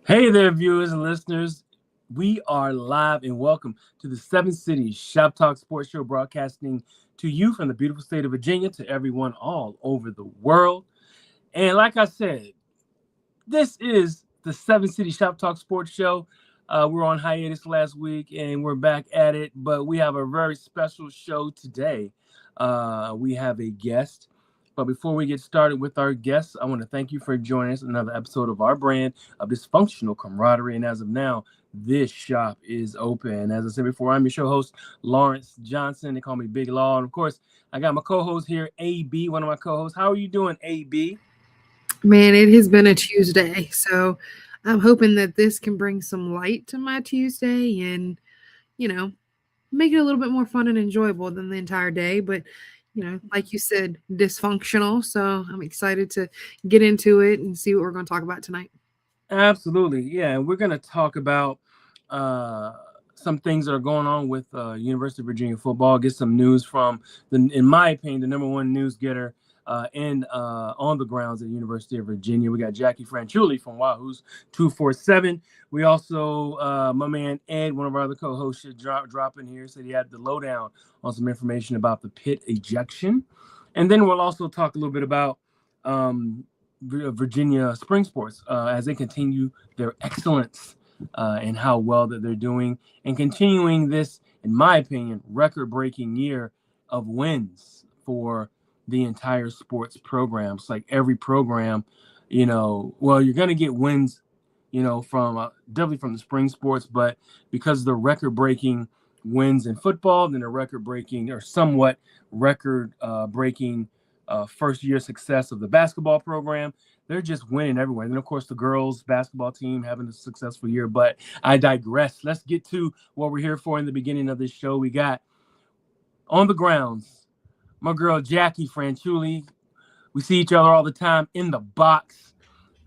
Hey there, viewers and listeners. We are live and welcome to the Seven Cities Shoptalk Sports Show, broadcasting to you from the beautiful state of Virginia to everyone all over the world. And like I said, this is the Seven City Shoptalk Sports Show. We were on hiatus last week and we're back at it, but we have a very special show today. We have a guest. But before we get started with our guests, I want to thank you for joining us in another episode of our brand of dysfunctional camaraderie. And as of now, this shop is open. As I said before, I'm your show host, Lawrence Johnson. They call me Big Law. And of course, I got my co-host here, AB, one of my co-hosts. How are you doing, AB? Man, it has been a Tuesday, so I'm hoping that this can bring some light to my Tuesday and, make it a little bit more fun and enjoyable than the entire day. But, like you said, dysfunctional. So I'm excited to get into it and see what we're going to talk about tonight. Absolutely. Yeah, we're going to talk about some things that are going on with University of Virginia football, get some news from, in my opinion, the number one news getter on the grounds at the University of Virginia. We got Jacquie Franciulli from Wahoo's 247. We also, my man Ed, one of our other co-hosts, should drop in here, said he had the lowdown on some information about the Pitt ejection. And then we'll also talk a little bit about Virginia spring sports as they continue their excellence and how well that they're doing, and continuing this, in my opinion, record-breaking year of wins for the entire sports programs. Like every program, you're going to get wins, from definitely from the spring sports, but because of the record-breaking wins in football, then a record-breaking or somewhat record-breaking first-year success of the basketball program, they're just winning everywhere. And then, of course, the girls' basketball team having a successful year. But I digress. Let's get to what we're here for in the beginning of this show. We got on the grounds my girl Jacquie Franciulli. We see each other all the time in the box.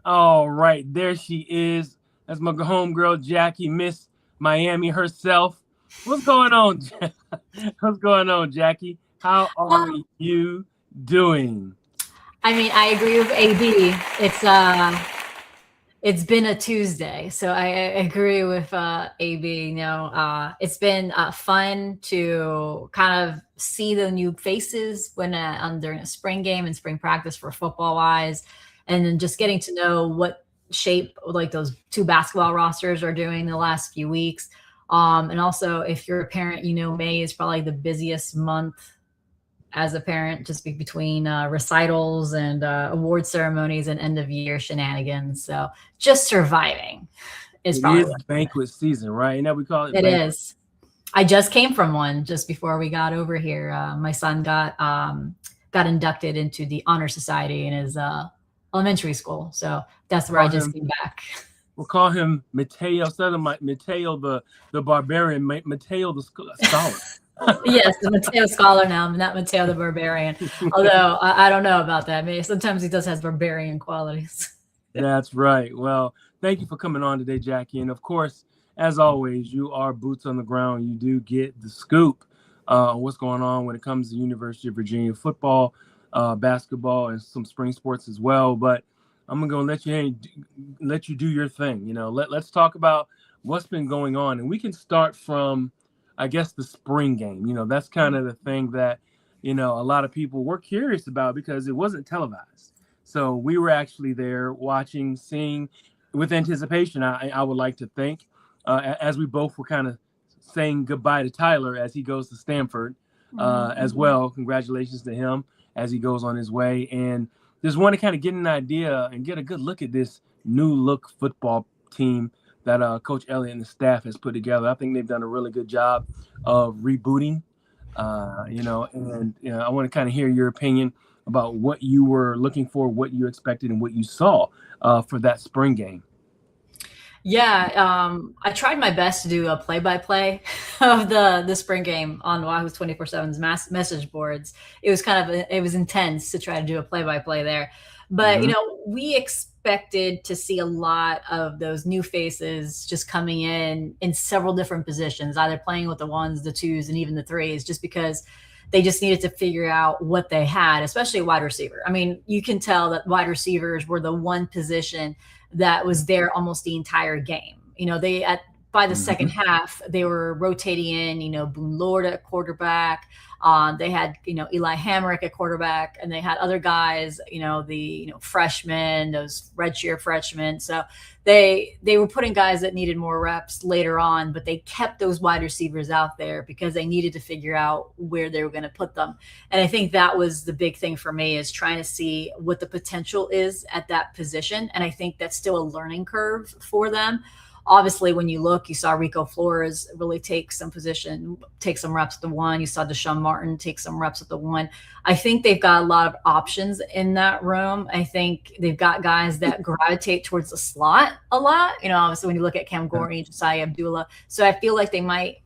All right, there she is. That's my homegirl Jacquie, Miss Miami herself. What's going on? What's going on, Jacquie? How are you doing? I mean, I agree with AB. It's been a Tuesday, so I agree with AB. It's been fun to kind of see the new faces when during a spring game and spring practice for football wise, and then just getting to know what shape like those two basketball rosters are doing the last few weeks. And also, if you're a parent, May is probably the busiest month as a parent, just between recitals and award ceremonies and end of year shenanigans. So just surviving is probably banquet season, right? And that we call it. It is. I just came from one just before we got over here. My son got inducted into the honor society in his elementary school. So that's where I just came back. We'll call him Mateo, instead of Mateo the barbarian, Mateo the scholar. Yes, the Mateo Scholar now, not Mateo the Barbarian. Although I don't know about that. Maybe sometimes he does have barbarian qualities. That's right. Well, thank you for coming on today, Jacquie. And of course, as always, you are boots on the ground. You do get the scoop on what's going on when it comes to University of Virginia football, basketball, and some spring sports as well. But I'm gonna let you do your thing. Let's talk about what's been going on, and we can start from, I guess, the spring game. That's kind of the thing that, a lot of people were curious about because it wasn't televised. So we were actually there watching, seeing with anticipation, I would like to think, as we both were kind of saying goodbye to Tyler as he goes to Stanford as well. Congratulations to him as he goes on his way. And just want to kind of get an idea and get a good look at this new look football team that Coach Elliott and the staff has put together. I think they've done a really good job of rebooting, and I want to kind of hear your opinion about what you were looking for, what you expected, and what you saw for that spring game. Yeah, I tried my best to do a play-by-play of the spring game on Wahoo's 24/7's message boards. It was intense to try to do a play-by-play there. But, we expected to see a lot of those new faces just coming in several different positions, either playing with the ones, the twos, and even the threes, just because They just needed to figure out what they had, especially wide receiver. I mean, you can tell that wide receivers were the one position that was there almost the entire game. By the second half, they were rotating in, Boone Lord at quarterback. They had, Eli Hamrick at quarterback, and they had other guys, the freshmen, those redshirt freshmen. So they were putting guys that needed more reps later on, but they kept those wide receivers out there because they needed to figure out where they were going to put them. And I think that was the big thing for me, is trying to see what the potential is at that position. And I think that's still a learning curve for them. Obviously, when you look, you saw Rico Flores really take some reps at the one. You saw Deshaun Martin take some reps at the one. I think they've got a lot of options in that room. I think they've got guys that gravitate towards the slot a lot. Obviously, when you look at Cam Gorney, Josiah Abdullah. So I feel like they might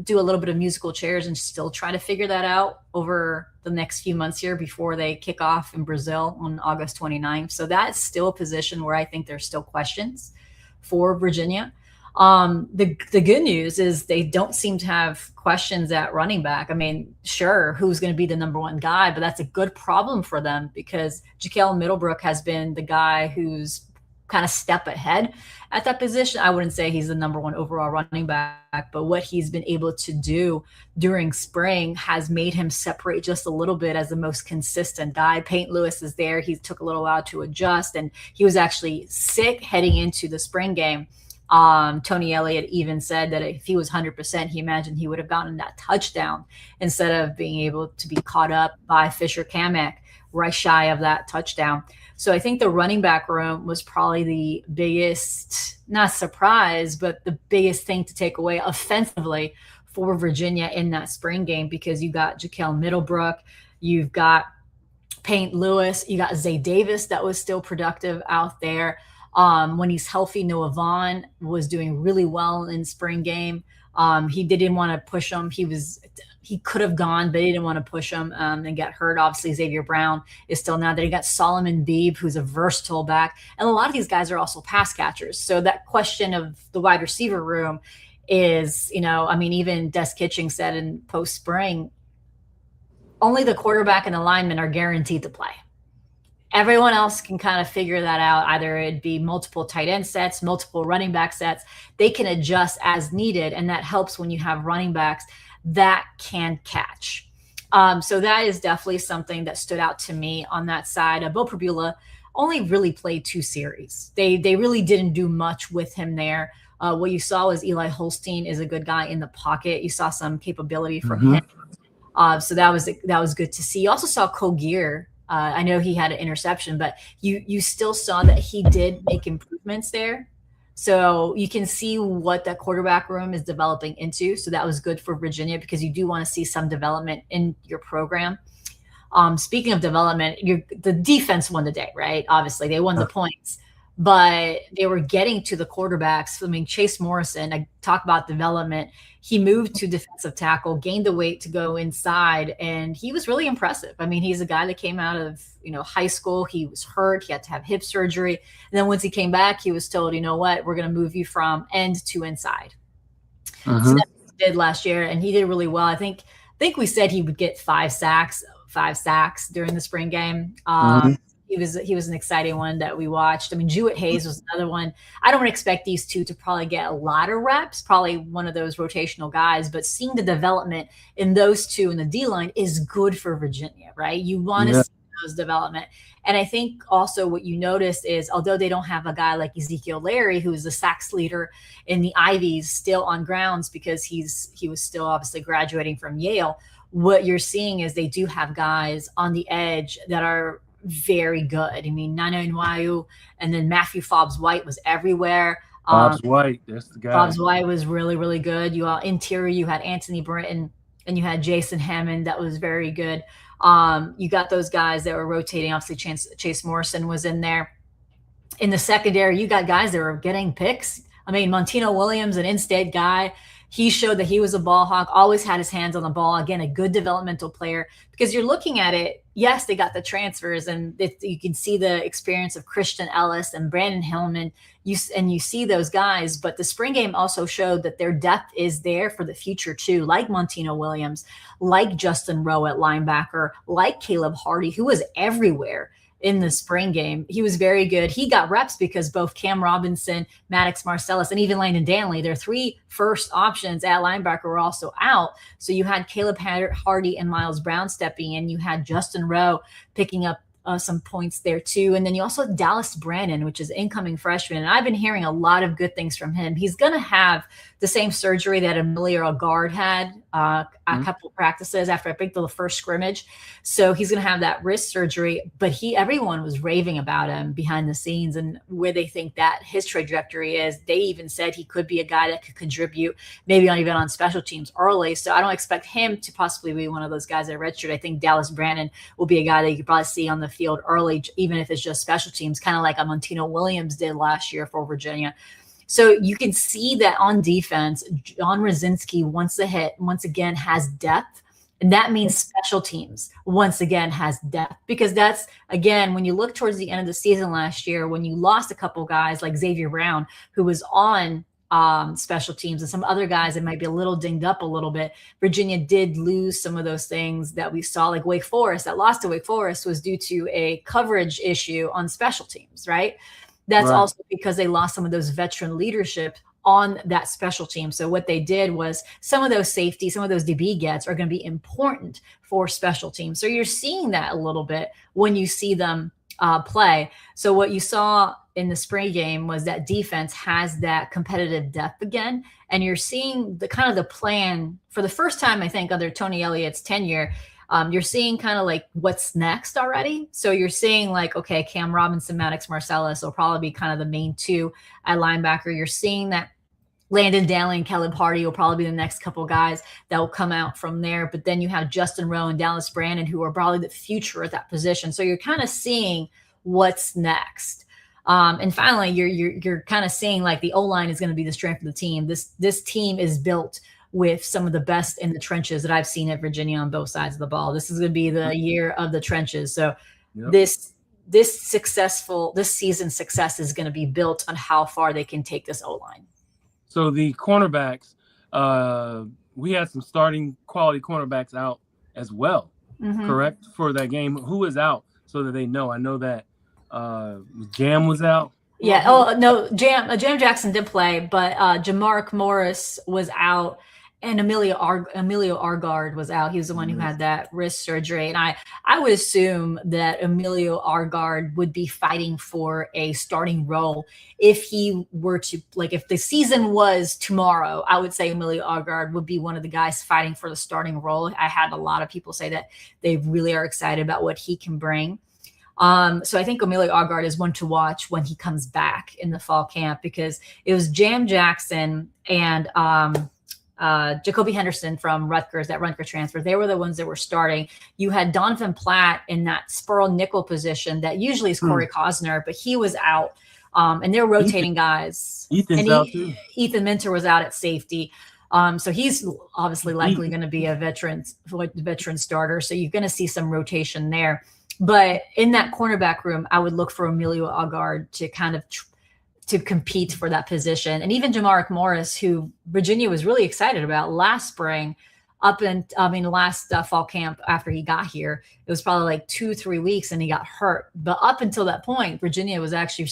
do a little bit of musical chairs and still try to figure that out over the next few months here before they kick off in Brazil on August 29th. So that's still a position where I think there's still questions for Virginia. The good news is they don't seem to have questions at running back. I mean, sure, who's going to be the number one guy, but that's a good problem for them because Jacquie Middlebrook has been the guy who's kind of step ahead at that position. I wouldn't say he's the number one overall running back, but what he's been able to do during spring has made him separate just a little bit as the most consistent guy. Peyton Lewis is there. He took a little while to adjust, and he was actually sick heading into the spring game. Tony Elliott even said that if he was 100%, he imagined he would have gotten that touchdown instead of being able to be caught up by Fisher Kamek right shy of that touchdown. So I think the running back room was probably the biggest, not surprise, but the biggest thing to take away offensively for Virginia in that spring game, because you got Jacquie Middlebrook, you've got Peyton Lewis, you got Zay Davis that was still productive out there. When he's healthy, Noah Vaughn was doing really well in spring game. He didn't want to push him. He could have gone, but he didn't want to push him and get hurt. Obviously, Xavier Brown is still not there. You got Solomon Beebe, who's a versatile back. And a lot of these guys are also pass catchers. So that question of the wide receiver room is, even Des Kitching said in post-spring, only the quarterback and the linemen are guaranteed to play. Everyone else can kind of figure that out. Either it'd be multiple tight end sets, multiple running back sets. They can adjust as needed, and that helps when you have running backs that can catch. So that is definitely something that stood out to me on that side. Bo Pribula only really played 2 series. They really didn't do much with him there. What you saw was Eli Holstein is a good guy in the pocket. You saw some capability from him. So that was good to see. You also saw Kogier. I know he had an interception, but you still saw that he did make improvements there. So you can see what that quarterback room is developing into. So that was good for Virginia because you do want to see some development in your program. Speaking of development, the defense won the day, right? Obviously, they won the points, but they were getting to the quarterbacks. I mean, Chase Morrison, I talk about development. He moved to defensive tackle, gained the weight to go inside, and he was really impressive. I mean, he's a guy that came out of, high school. He was hurt. He had to have hip surgery. And then once he came back, he was told, you know what, we're going to move you from end to inside. So that's what he did last year, and he did really well. I think we said he would get 5 sacks during the spring game. He was an exciting one that we watched. I mean, Jewett Hayes was another one. I don't expect these two to probably get a lot of reps, probably one of those rotational guys, but seeing the development in those two in the D-line is good for Virginia, right? You want to see those development. And I think also what you notice is, although they don't have a guy like Ezekiel Larry, who is the sacks leader in the Ivies, still on grounds because he was still obviously graduating from Yale, what you're seeing is they do have guys on the edge that are very good. I mean, Nana Nwayu, and then Matthew Fobbs-White was everywhere. Fobbs-White, that's the guy. Fobbs-White was really, really good. Interior, you had Anthony Britton, and you had Jason Hammond. That was very good. You got those guys that were rotating. Obviously, Chase Morrison was in there. In the secondary, you got guys that were getting picks. I mean, Montino Williams, an in-state guy, He showed that he was a ball hawk, always had his hands on the ball. Again, a good developmental player, because you're looking at it. Yes, they got the transfers, and you can see the experience of Christian Ellis and Brandon Hillman. You see those guys, but the spring game also showed that their depth is there for the future too, like Montino Williams, like Justin Rowe at linebacker, like Caleb Hardy, who was everywhere in the spring game. He was very good. He got reps because both Cam Robinson, Maddox Marcellus, and even Landon Danley, their 3 first options at linebacker, were also out. So you had Caleb Hardy and Miles Brown stepping in. You had Justin Rowe picking up some points there too. And then you also had Dallas Brannon, which is incoming freshman. And I've been hearing a lot of good things from him. He's going to have the same surgery that Emilio Agard had a couple of practices after, I think, the first scrimmage. So he's going to have that wrist surgery, but everyone was raving about him behind the scenes and where they think that his trajectory is. They even said he could be a guy that could contribute, maybe not even on special teams early. So I don't expect him to possibly be one of those guys that redshirt. I think Dallas Brannon will be a guy that you could probably see on the field early, even if it's just special teams, kind of like a Montino Williams did last year for Virginia. So you can see that on defense, John Rosinski once again has depth. And that means special teams once again has depth, because that's, again, when you look towards the end of the season last year, when you lost a couple guys like Xavier Brown, who was on special teams, and some other guys that might be a little dinged up a little bit, Virginia did lose some of those things that we saw, like Wake Forest. That loss to Wake Forest was due to a coverage issue on special teams, right? That's right. Also because they lost some of those veteran leadership on that special team. So what they did was some of those safety, some of those DB gets are going to be important for special teams. So you're seeing that a little bit when you see them play. So what you saw in the spring game was that defense has that competitive depth again. And you're seeing the kind of the plan for the first time, I think, under Tony Elliott's tenure. You're seeing kind of like what's next already. So you're seeing like, okay, Cam Robinson, Maddox Marcellus will probably be kind of the main 2 at linebacker. You're seeing that Landon Danley and Caleb Hardy will probably be the next couple guys that will come out from there. But then you have Justin Rowe and Dallas Brannon, who are probably the future at that position. So you're kind of seeing what's next. And finally, you're kind of seeing like the O-line is going to be the strength of the team. This team is built with some of the best in the trenches that I've seen at Virginia on both sides of the ball. This is going to be the year of the trenches. So this season's success is going to be built on how far they can take this O-line. So the cornerbacks, we had some starting quality cornerbacks out as well, correct, for that game. Who is out so that they know? I know that Jam was out. Yeah. Oh, no, Jam Jackson did play, but Jamarick Morris was out. And Emilio Agard was out. He was the one who had that wrist surgery. And I would assume that Emilio Agard would be fighting for a starting role if he were to, like, if the season was tomorrow, I would say Emilio Agard would be one of the guys fighting for the starting role. I had a lot of people say that they really are excited about what he can bring. So I think Emilio Agard is one to watch when he comes back in the fall camp, because it was Jam Jackson and Jacoby Henderson from Rutgers, that Rutgers transfer. They were the ones that were starting. You had Donovan Platt in that Spurl nickel position that usually is Corey Cosner, but he was out. And they're rotating guys. Ethan's out too. Ethan Minter was out at safety. So he's obviously likely going to be a veteran starter. So you're going to see some rotation there. But in that cornerback room, I would look for Emilio Agard to kind of to compete for that position. And even Jamarick Morris, who Virginia was really excited about last spring, last fall camp after he got here. It was probably like 2-3 weeks and he got hurt. But up until that point, Virginia was actually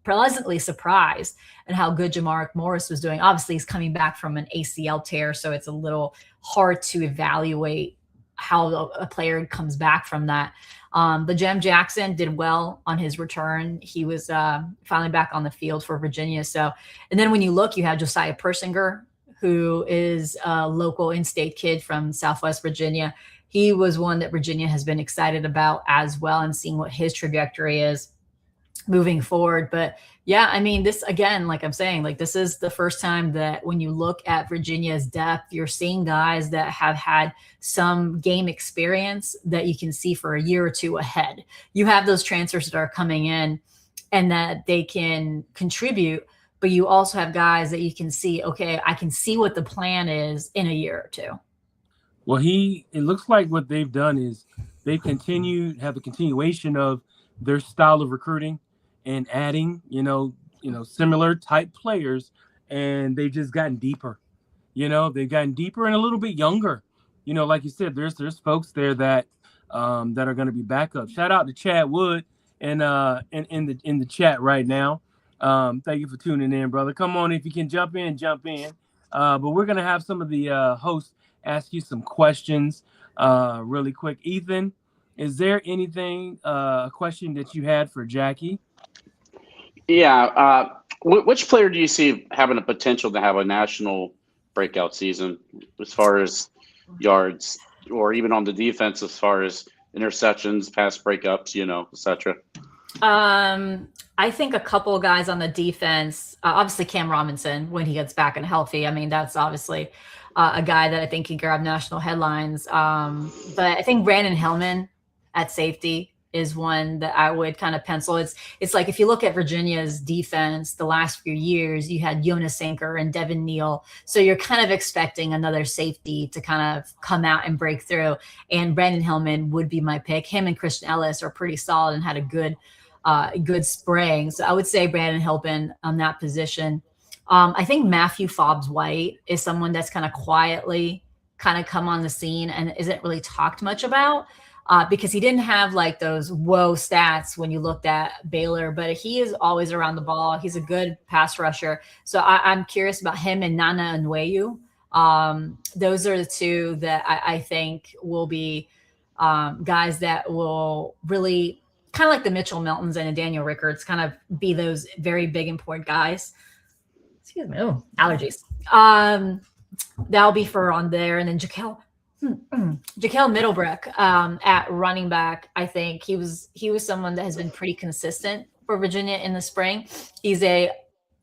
pleasantly surprised at how good Jamarick Morris was doing. Obviously, he's coming back from an ACL tear, so it's a little hard to evaluate how a player comes back from that. But Jam Jackson did well on his return. He was finally back on the field for Virginia. So, and then when you look, you have Josiah Persinger, who is a local in-state kid from Southwest Virginia. He was one that Virginia has been excited about as well, and seeing what his trajectory is moving forward. But yeah, I mean, this, again, like I'm saying, like this is the first time that when you look at Virginia's depth, you're seeing guys that have had some game experience that you can see for a year or two ahead. You have those transfers that are coming in and that they can contribute, but you also have guys that you can see, okay, I can see what the plan is in a year or two. Well, it looks like what they've done is they've have a continuation of their style of recruiting and adding, similar type players, and they've just gotten deeper. They've gotten deeper and a little bit younger. Like you said, there's folks there that that are going to be backup. Shout out to Chad Wood and in the chat right now. Thank you for tuning in, brother. Come on, if you can jump in, jump in. But we're going to have some of the hosts ask you some questions really quick. Ethan, is there anything, a question that you had for Jackie? Yeah. Which player do you see having a potential to have a national breakout season as far as yards, or even on the defense as far as interceptions, pass breakups, etc.? I think a couple of guys on the defense, obviously Cam Robinson, when he gets back and healthy. I mean, that's obviously a guy that I think can grab national headlines. But I think Brandon Hillman at safety is one that I would kind of pencil. It's like, if you look at Virginia's defense the last few years, you had Jonas Anker and Devin Neal. So you're kind of expecting another safety to kind of come out and break through. And Brandon Hillman would be my pick. Him and Christian Ellis are pretty solid and had a good spring. So I would say Brandon Hillman on that position. I think Matthew Fobbs-White is someone that's kind of quietly kind of come on the scene and isn't really talked much about. Because he didn't have like those whoa stats when you looked at Baylor, but he is always around the ball. He's a good pass rusher. So I'm curious about him and Nana Nweyu. Those are the two that I think will be guys that will really kind of like the Mitchell Miltons and Daniel Rickards kind of be those very big, important guys. Excuse me. Oh, allergies. That'll be for on there. And then Jacquie Middlebrook at running back. I think he was someone that has been pretty consistent for Virginia in the spring. He's a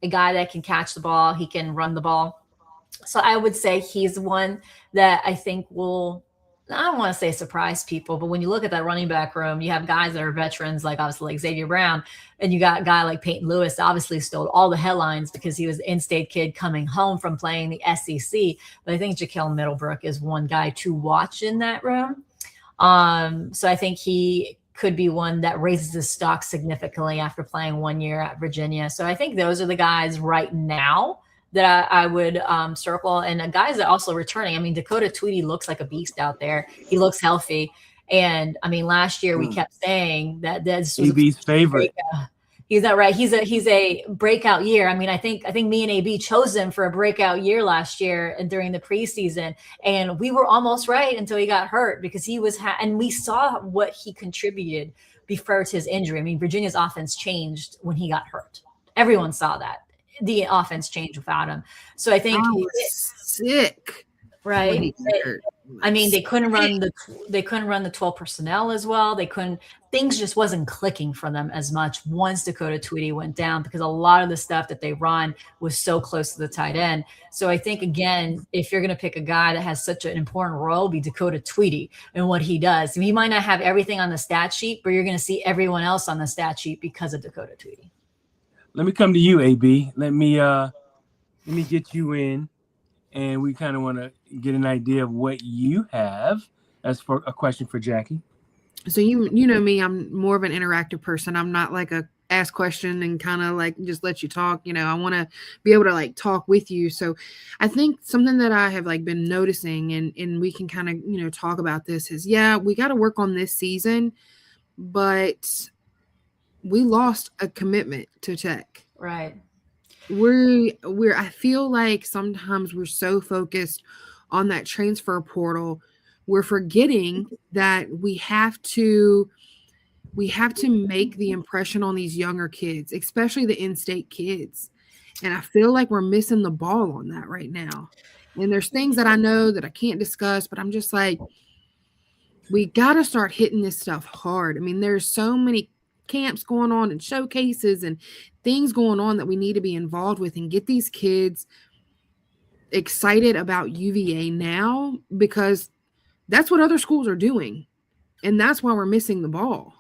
guy that can catch the ball. He can run the ball. So I would say he's one that I think will, I don't want to say surprise people, but when you look at that running back room, you have guys that are veterans, like obviously like Xavier Brown, and you got a guy like Peyton Lewis, obviously stole all the headlines because he was an in-state kid coming home from playing the SEC. But I think Jacquie Middlebrook is one guy to watch in that room. So I think he could be one that raises his stock significantly after playing 1 year at Virginia. So I think those are the guys right now that I would circle, and guys that also returning. I mean, Dakota Tweedy looks like a beast out there. He looks healthy. And I mean, last year we kept saying that this was AB's favorite. He's not right. He's a breakout year. I mean, I think me and AB chose him for a breakout year last year and during the preseason, and we were almost right until he got hurt, because he was and we saw what he contributed before to his injury. I mean, Virginia's offense changed when he got hurt. Everyone saw that. The offense changed without him. So I think he was sick. Right. I mean, they couldn't run the 12 personnel as well. Things just wasn't clicking for them as much once Dakota Tweedy went down, because a lot of the stuff that they run was so close to the tight end. So I think, again, if you're going to pick a guy that has such an important role, be Dakota Tweedy and what he does. I mean, he might not have everything on the stat sheet, but you're going to see everyone else on the stat sheet because of Dakota Tweedy. Let me come to you, AB. Let me get you in, and we kind of want to get an idea of what you have as for a question for Jackie. So you know me, I'm more of an interactive person. I'm not like a ask question and kind of like just let you talk. I want to be able to like talk with you. So I think something that I have like been noticing, and we can kind of talk about this, is we got to work on this season, but we lost a commitment to Tech. Right. I feel like sometimes we're so focused on that transfer portal, we're forgetting that we have to make the impression on these younger kids, especially the in-state kids. And I feel like we're missing the ball on that right now. And there's things that I know that I can't discuss, but I'm just like, we got to start hitting this stuff hard. I mean, there's so many camps going on and showcases and things going on that we need to be involved with and get these kids excited about UVA now, because that's what other schools are doing. And that's why we're missing the ball.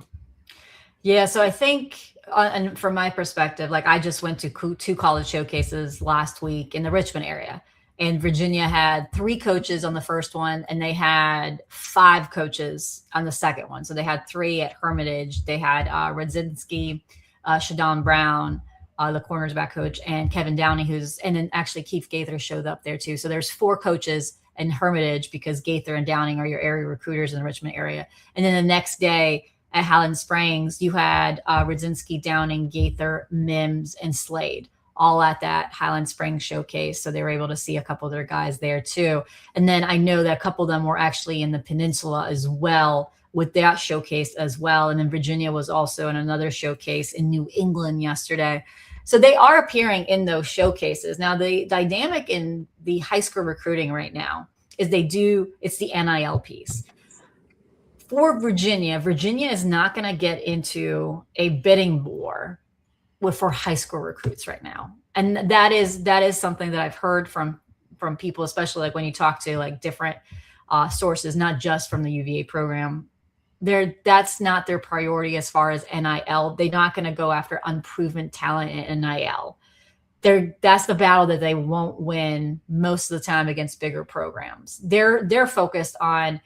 Yeah. So I think and from my perspective, like I just went to two college showcases last week in the Richmond area, and Virginia had 3 coaches on the first one, and they had 5 coaches on the second one. So they had 3 at Hermitage. They had Radzinski, Shadon Brown, the cornerback coach, and Kevin Downey, and then actually Keith Gaither showed up there too. So there's 4 coaches in Hermitage because Gaither and Downing are your area recruiters in the Richmond area. And then the next day at Highland Springs, you had Radzinski, Downing, Gaither, Mims, and Slade all at that Highland Springs showcase. So they were able to see a couple of their guys there too. And then I know that a couple of them were actually in the peninsula as well with that showcase as well. And then Virginia was also in another showcase in New England yesterday. So they are appearing in those showcases. Now, the dynamic in the high school recruiting right now is it's the NIL piece. For Virginia is not going to get into a bidding war for high school recruits right now. And that is something that I've heard from people, especially like when you talk to like different sources, not just from the UVA program. That's not their priority as far as NIL. They're not going to go after unproven talent in NIL. That's the battle that they won't win most of the time against bigger programs. They're focused on,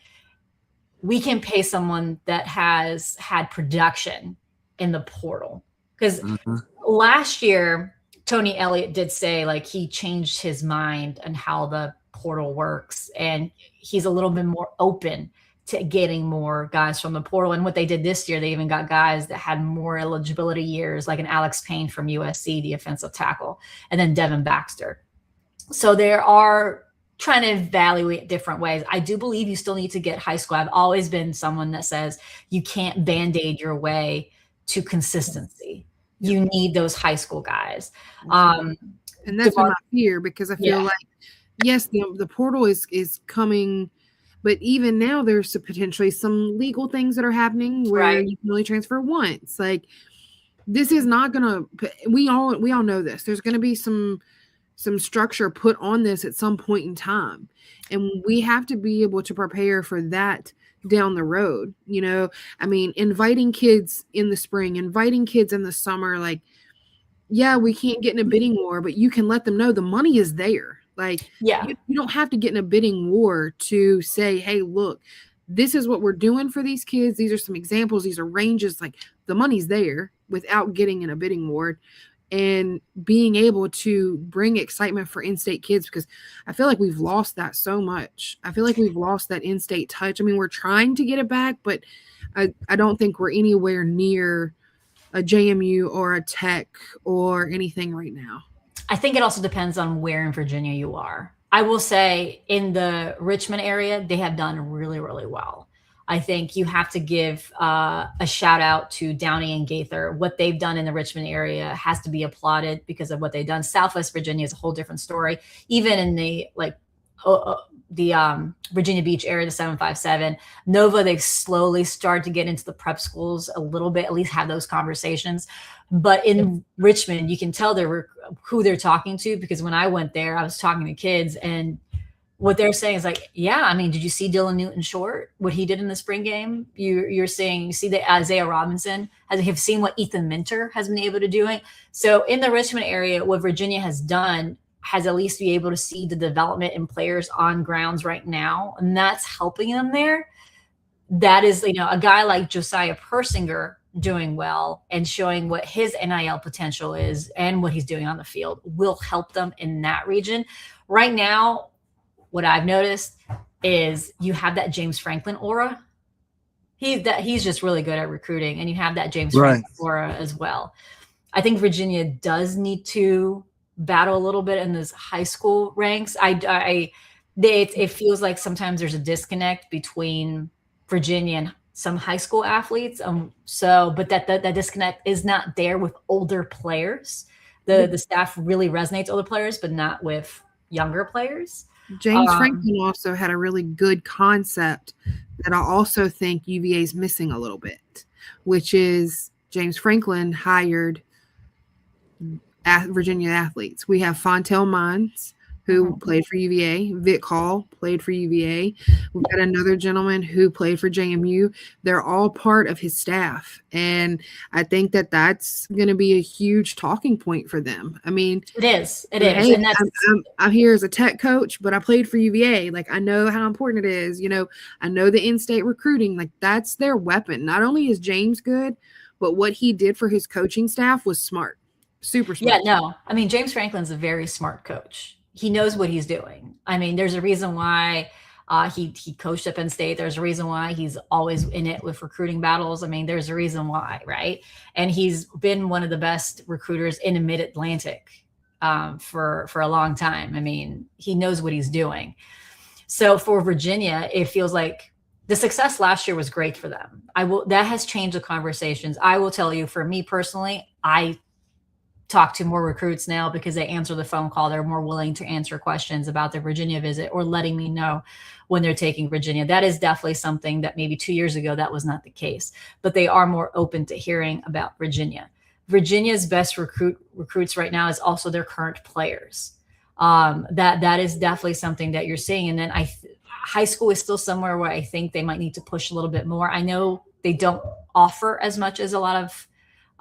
we can pay someone that has had production in the portal. Because last year, Tony Elliott did say like he changed his mind on how the portal works, and he's a little bit more open to getting more guys from the portal. And what they did this year, they even got guys that had more eligibility years, like an Alex Payne from USC, the offensive tackle, and then Devin Baxter. So there are trying to evaluate different ways. I do believe you still need to get high school. I've always been someone that says you can't Band-Aid your way to consistency. You need those high school guys. And that's what I fear, because I feel like, yes, the portal is coming, but even now there's potentially some legal things that are happening where you can only transfer once. Like, this is not going to, we all know this. There's going to be some structure put on this at some point in time. And we have to be able to prepare for that down the road. You know, I mean, inviting kids in the spring, inviting kids in the summer, like, yeah, we can't get in a bidding war, but you can let them know the money is there. Like, you don't have to get in a bidding war to say, hey, look, this is what we're doing for these kids. These are some examples. These are ranges. Like, the money's there without getting in a bidding war. And being able to bring excitement for in-state kids, because I feel like we've lost that so much. I feel like we've lost that in-state touch. I mean, we're trying to get it back, but I don't think we're anywhere near a JMU or a Tech or anything right now. I think it also depends on where in Virginia you are. I will say in the Richmond area, they have done really, really well. I think you have to give a shout out to Downey and Gaither. What they've done in the Richmond area has to be applauded because of what they've done. Southwest Virginia is a whole different story. Even in the Virginia Beach area, the 757, Nova, they've slowly started to get into the prep schools a little bit, at least have those conversations. But in Richmond, you can tell who they're talking to, because when I went there, I was talking to kids, and what they're saying is like, yeah, I mean, did you see Dylan Newton-Short, what he did in the spring game? You see that Isaiah Robinson, have seen what Ethan Minter has been able to do. So in the Richmond area, what Virginia has done has at least be able to see the development in players on grounds right now, and that's helping them there. That is, a guy like Josiah Persinger doing well and showing what his NIL potential is and what he's doing on the field will help them in that region. Right now, what I've noticed is you have that James Franklin aura. He's just really good at recruiting, and you have that James Franklin aura as well. I think Virginia does need to battle a little bit in those high school ranks. It feels like sometimes there's a disconnect between Virginia and some high school athletes. But that disconnect is not there with older players. The staff really resonates with older players, but not with younger players. James Franklin also had a really good concept that I also think UVA is missing a little bit, which is James Franklin hired Virginia athletes. We have Fontel Mines, who played for UVA. Vic Hall played for UVA. We've got another gentleman who played for JMU. They're all part of his staff. And I think that that's going to be a huge talking point for them. I mean, It is. hey, And that's I'm here as a tech coach, but I played for UVA. Like, I know how important it is. I know the in-state recruiting. Like, that's their weapon. Not only is James good, but what he did for his coaching staff was smart. Super smart. Yeah, no. I mean, James Franklin's a very smart coach. He knows what he's doing. I mean, there's a reason why he coached at Penn State. There's a reason why he's always in it with recruiting battles. I mean, there's a reason why, right? And he's been one of the best recruiters in the Mid-Atlantic for a long time. I mean, he knows what he's doing. So for Virginia, it feels like the success last year was great for them. That has changed the conversations. I will tell you, for me personally, I talk to more recruits now because they answer the phone call. They're more willing to answer questions about their Virginia visit or letting me know when they're taking Virginia. That is definitely something that maybe 2 years ago, that was not the case, but they are more open to hearing about Virginia. Virginia's best recruits right now is also their current players. That is definitely something that you're seeing. And then high school is still somewhere where I think they might need to push a little bit more. I know they don't offer as much as a lot of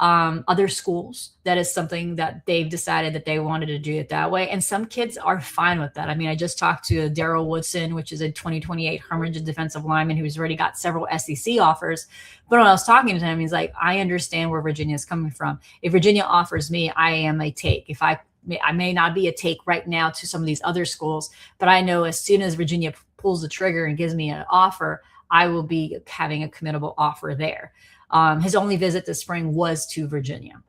other schools. That is something that they've decided that they wanted to do it that way. And some kids are fine with that. I mean, I just talked to Daryl Woodson, which is a 2028 Hermitage defensive lineman who's already got several SEC offers. But when I was talking to him, he's like, I understand where Virginia is coming from. If Virginia offers me, I am a take. I may not be a take right now to some of these other schools, but I know as soon as Virginia pulls the trigger and gives me an offer, I will be having a committable offer there. His only visit this spring was to Virginia.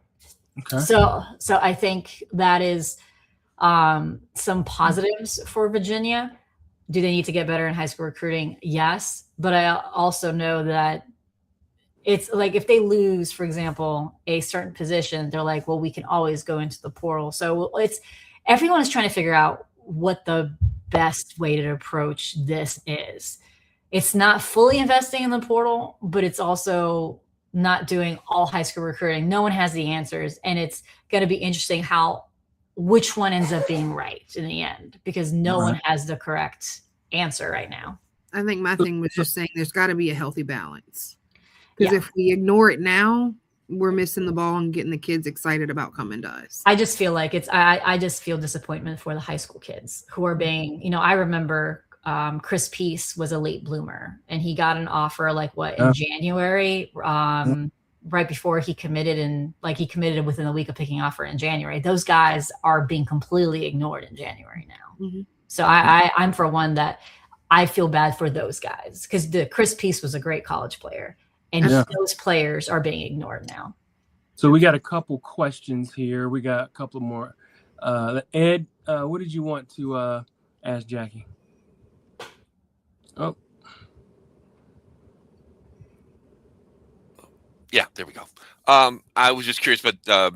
Okay. So I think that is some positives for Virginia. Do they need to get better in high school recruiting? Yes. But I also know that it's like if they lose, for example, a certain position, they're like, well, we can always go into the portal. So everyone is trying to figure out what the best way to approach this is. It's not fully investing in the portal, but it's also not doing all high school recruiting. No one has the answers. And it's going to be interesting which one ends up being right in the end, because no one has the correct answer right now. I think my thing was just saying there's got to be a healthy balance. Because if we ignore it now, we're missing the ball and getting the kids excited about coming to us. I just feel like I just feel disappointment for the high school kids who are being, I remember Chris Peace was a late bloomer and he got an offer in January, right before he committed, and he committed within a week of picking offer in January. Those guys are being completely ignored in January now. Mm-hmm. So I'm for one that I feel bad for those guys, because the Chris Peace was a great college player. And those players are being ignored now. So we got a couple questions here. We got a couple more. Ed, what did you want to ask Jackie? Oh. Yeah, there we go. I was just curious about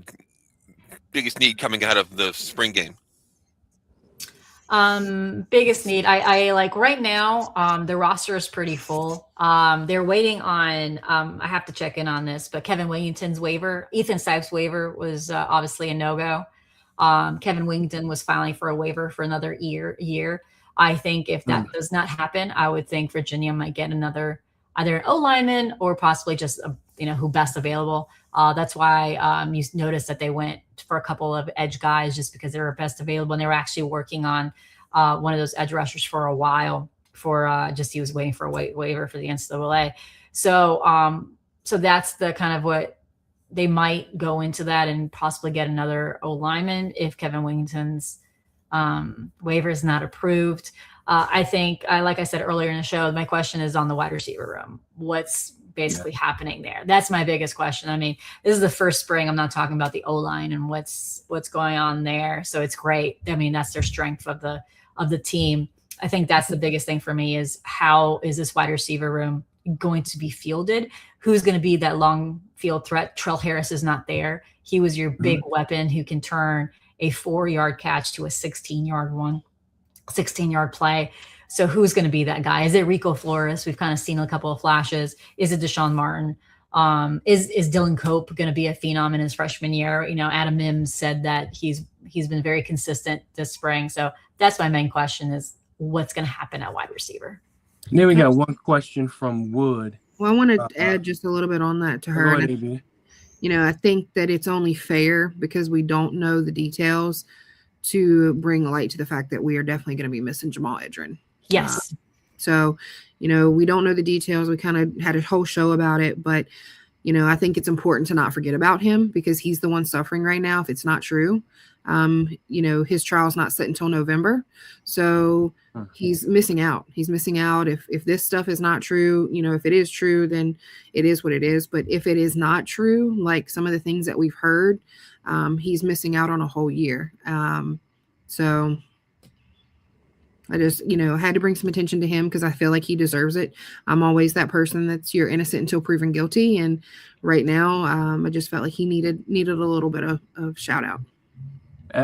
biggest need coming out of the spring game. Biggest need. I like right now, the roster is pretty full. They're waiting on, I have to check in on this, but Kevin Wingington's waiver, Ethan Stipes' waiver was obviously a no-go. Kevin Wingington was filing for a waiver for another year. I think if that does not happen, I would think Virginia might get either an O-lineman or possibly just, who best available. That's why you noticed that they went for a couple of edge guys just because they were best available. And they were actually working on one of those edge rushers for a while he was waiting for a waiver for the NCAA. So that's the kind of what they might go into that and possibly get another O-lineman if Kevin Wingington's waiver is not approved. I think, like I said earlier in the show, my question is on the wide receiver room. What's basically happening there? That's my biggest question. I mean, this is the first spring. I'm not talking about the O-line and what's going on there. So it's great. I mean, that's their strength of the team. I think that's the biggest thing for me is how is this wide receiver room going to be fielded? Who's going to be that long field threat? Trell Harris is not there. He was your big weapon who can turn a 4-yard catch to a 16-yard play. So who's going to be that guy? Is it Rico Flores? We've kind of seen a couple of flashes. Is it Deshaun Martin? Is Dylan Cope going to be a phenom in his freshman year? You know, Adam Mims said that he's been very consistent this spring. So that's my main question is what's going to happen at wide receiver. And then we got one question from Wood. Well, I want to add just a little bit on that to her. Go ahead, AB. You know, I think that it's only fair because we don't know the details to bring light to the fact that we are definitely going to be missing Jamal Edrin. Yes. So, you know, we don't know the details. We kind of had a whole show about it, but, you know, I think it's important to not forget about him because he's the one suffering right now if it's not true. You know, his trial's not set until November. So he's missing out. He's missing out. If this stuff is not true, you know, if it is true, then it is what it is. But if it is not true, like some of the things that we've heard, he's missing out on a whole year. So I just, you know, had to bring some attention to him because I feel like he deserves it. I'm always that person that's you're innocent until proven guilty. And right now, I just felt like he needed a little bit of shout out.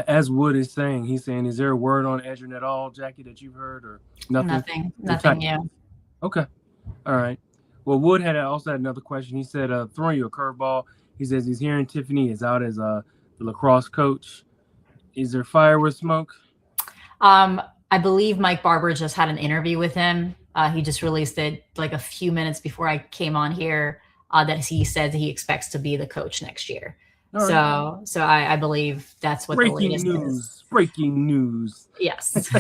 As Wood is saying, he's saying, is there a word on Edrin at all, Jackie, that you've heard or nothing? Nothing new. Okay. All right. Well, Wood also had another question. He said, throwing you a curveball. He says he's hearing Tiffany is out as the lacrosse coach. Is there fire with smoke? I believe Mike Barber just had an interview with him. He just released it like a few minutes before I came on here that he said that he expects to be the coach next year. Right. So I believe that's what the latest is. Breaking news. Yes.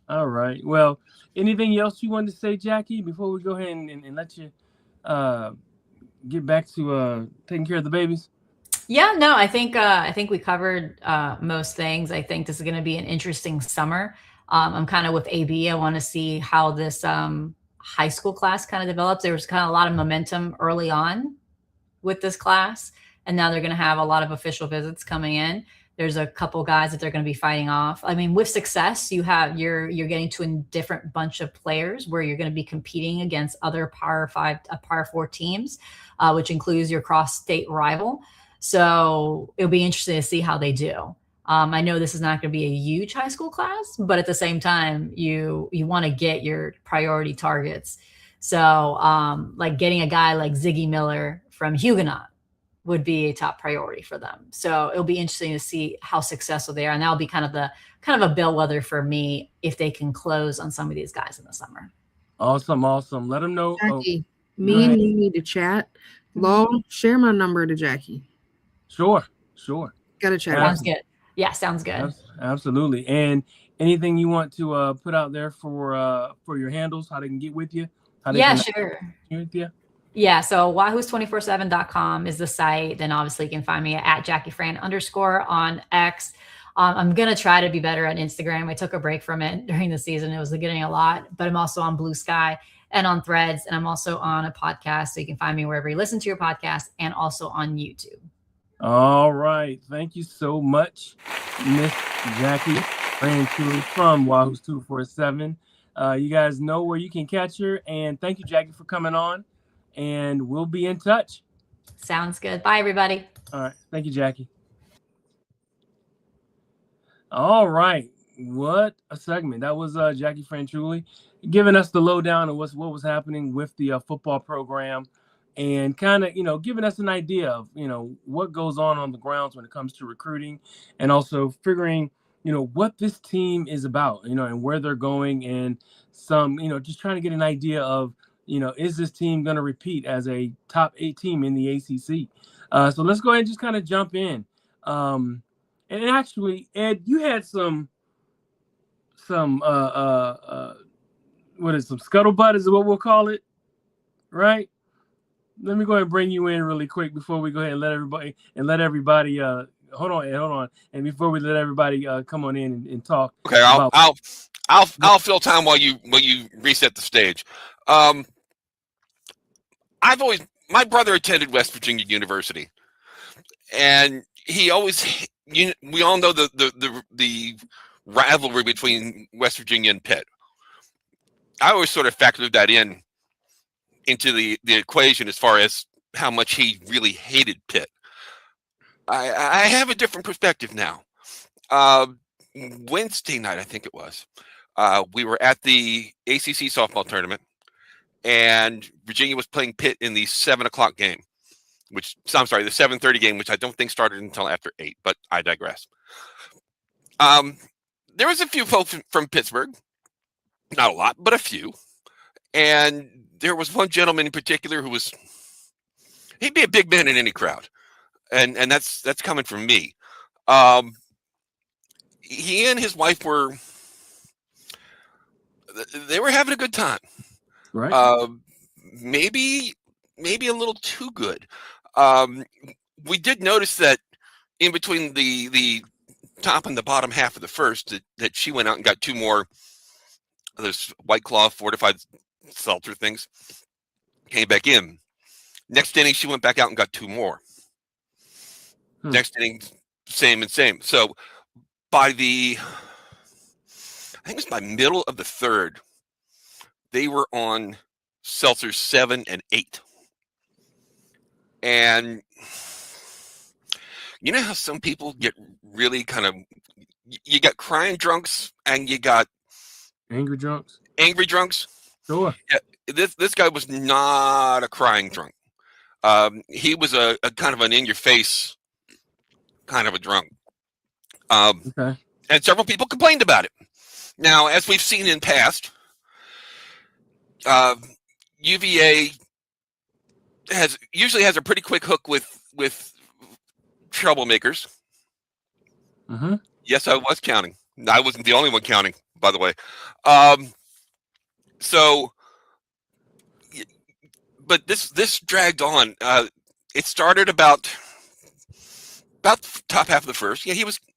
All right. Well, anything else you wanted to say, Jackie, before we go ahead and let you get back to taking care of the babies? Yeah, no, I think we covered most things. I think this is going to be an interesting summer. I'm kind of with AB. I want to see how this high school class kind of develops. There was kind of a lot of momentum early on with this class, and now they're going to have a lot of official visits coming in. There's a couple guys that they're going to be fighting off. I mean, with success, you're getting to a different bunch of players where you're going to be competing against other Power 4 teams, which includes your cross-state rival. So it'll be interesting to see how they do. I know this is not going to be a huge high school class, but at the same time, you want to get your priority targets. So like getting a guy like Ziggy Miller from Huguenot would be a top priority for them. So it'll be interesting to see how successful they are. And that'll be kind of a bellwether for me if they can close on some of these guys in the summer. Awesome. Let them know. Jackie, me and you need to chat. Law, share my number to Jackie. Sure. Got to chat. Sounds good. Yeah, sounds good. Absolutely. And anything you want to put out there for your handles, how they can get with you? Sure. With you? Yeah, so wahoos247.com is the site. Then obviously you can find me at JackieFran_ on X. I'm going to try to be better on Instagram. I took a break from it during the season. It was getting a lot, but I'm also on Blue Sky and on Threads, and I'm also on a podcast. So you can find me wherever you listen to your podcast and also on YouTube. All right. Thank you so much, Miss Jacquie Franciulli from Wahoos 247. You guys know where you can catch her. And thank you, Jackie, for coming on. And we'll be in touch. Sounds good. Bye, everybody. All right. Thank you, Jackie. All right. What a segment. That was Jacquie Franciulli giving us the lowdown of what was happening with the football program and kind of, giving us an idea of, what goes on the grounds when it comes to recruiting and also figuring, what this team is about, and where they're going and some, just trying to get an idea of, is this team going to repeat as a top 8 team in the ACC? So let's go ahead and just kind of jump in. And actually, Ed, you had some scuttlebutt is what we'll call it, right? Let me go ahead and bring you in really quick before we go ahead and let everybody hold on, and before we let everybody come on in and talk. Okay, I'll fill time while you reset the stage. My brother attended West Virginia University, and we all know the rivalry between West Virginia and Pitt. I always sort of factored that into the equation as far as how much he really hated Pitt. I have a different perspective now. Wednesday night, I think it was, we were at the ACC softball tournament, and Virginia was playing Pitt in the 7 o'clock game, the 7:30 game, which I don't think started until after 8, but I digress. There was a few folks from Pittsburgh, not a lot, but a few. And there was one gentleman in particular he'd be a big man in any crowd. And that's coming from me. He and his wife were having a good time. Right. Maybe a little too good. We did notice that in between the top and the bottom half of the first that she went out and got 2 more of those White Claw fortified seltzer things, came back in. Next inning, she went back out and got 2 more. Next inning, same and same. So I think it was by middle of the third, they were on seltzer 7 and 8. And you know how some people get really kind of, you got crying drunks and you got angry drunks. Sure. Yeah, this guy was not a crying drunk. He was a kind of an in-your-face kind of a drunk. Okay. And several people complained about it. Now, as we've seen in past, UVA usually has a pretty quick hook with troublemakers. Mm-hmm. Yes, I was counting. I wasn't the only one counting, by the way. But this dragged on. It started about the top half of the first. Yeah,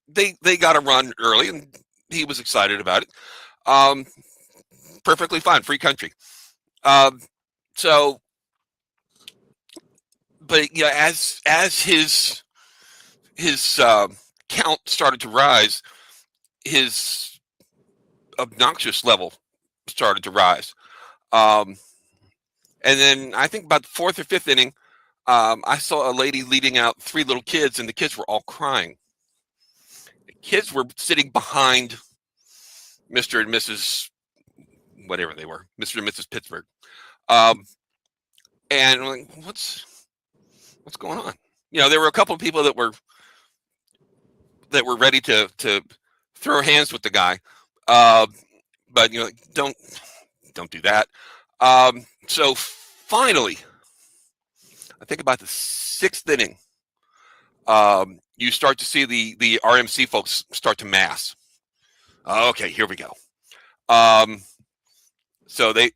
they got a run early, and he was excited about it. Perfectly fine, free country. But yeah, as his count started to rise, his obnoxious level started to rise. And then I think about the 4th or 5th inning, I saw a lady leading out 3 little kids, and the kids were all crying. The kids were sitting behind Mr. and Mrs. whatever they were, Mr. and Mrs. Pittsburgh. And I'm like, what's going on? There were a couple of people that were ready to throw hands with the guy. But don't do that. So finally, I think about the 6th inning, you start to see the RMC folks start to mass. Okay, here we go. So a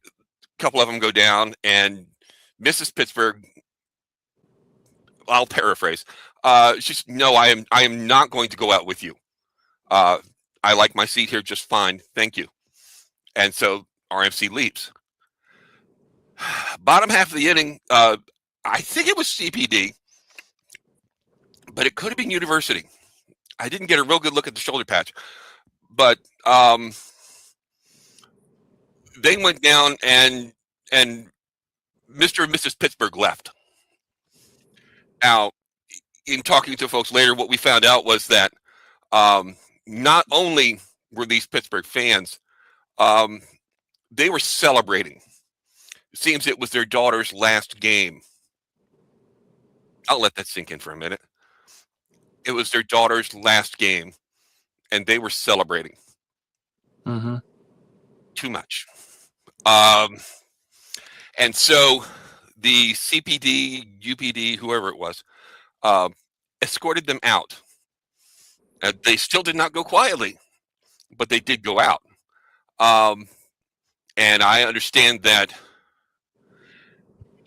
couple of them go down, and Mrs. Pittsburgh, I'll paraphrase. She's, no, I am not going to go out with you. I like my seat here just fine, thank you. And so RMC leaves. Bottom half of the inning, I think it was CPD, but it could have been University. I didn't get a real good look at the shoulder patch, but they went down, and Mr. and Mrs. Pittsburgh left. Now, in talking to folks later, what we found out was that not only were these Pittsburgh fans, they were celebrating. It seems it was their daughter's last game. I'll let that sink in for a minute. It was their daughter's last game, and they were celebrating. Mm-hmm. Too much. And so the CPD, UPD, whoever it was, escorted them out. They still did not go quietly, but they did go out. And I understand that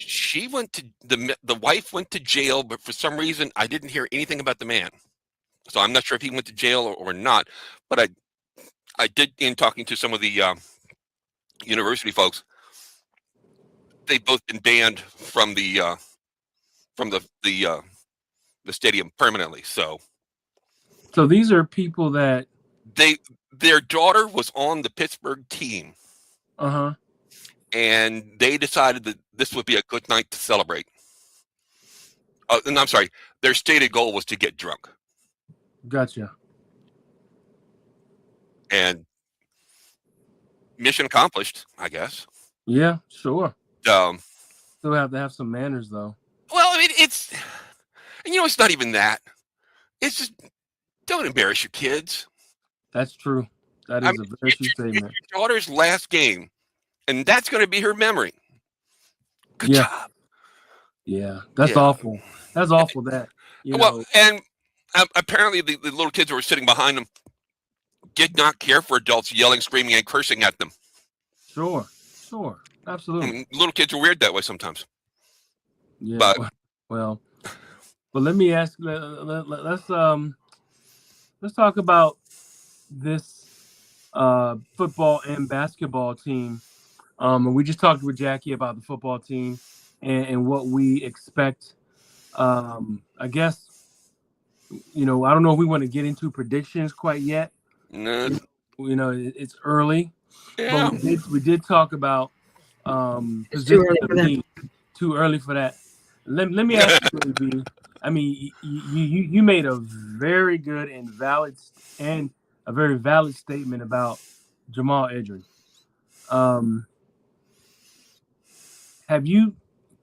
she went to the wife went to jail, but for some reason I didn't hear anything about the man. So I'm not sure if he went to jail or not. But I did, in talking to some of the university folks, they've both been banned from the stadium permanently. So these are people that their daughter was on the Pittsburgh team. Uh-huh. And they decided that this would be a good night to celebrate. And I'm sorry, their stated goal was to get drunk. Gotcha. And mission accomplished, I guess. Yeah, sure. Still have to have some manners, though. Well, I mean, it's not even that. It's just don't embarrass your kids. That's true. That is a very true statement. It's your daughter's last game, and that's going to be her memory. Good job. Yeah, that's awful. That's awful. That and apparently the little kids who were sitting behind them did not care for adults yelling, screaming, and cursing at them. Sure, absolutely. I mean, little kids are weird that way sometimes. Yeah. But let me ask. Let's talk about this football and basketball team. And we just talked with Jackie about the football team and what we expect. I guess, I don't know if we want to get into predictions quite yet. No. It's early. Yeah. But we did talk about it's too early for that. Too early for that. Let me ask you, B. I mean, you made a very good and a very valid statement about Jamal Edry. Have you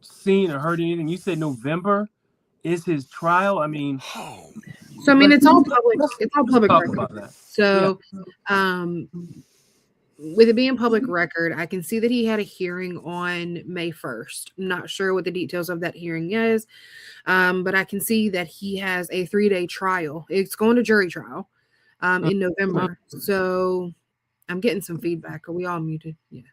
seen or heard anything? You said November is his trial. I mean, so I mean, it's all public. It's all public record. So, with it being public record, I can see that he had a hearing on May 1st. I'm not sure what the details of that hearing is, but I can see that he has a 3-day trial. It's going to jury trial in November. So I'm getting some feedback. Are we all muted? Yeah.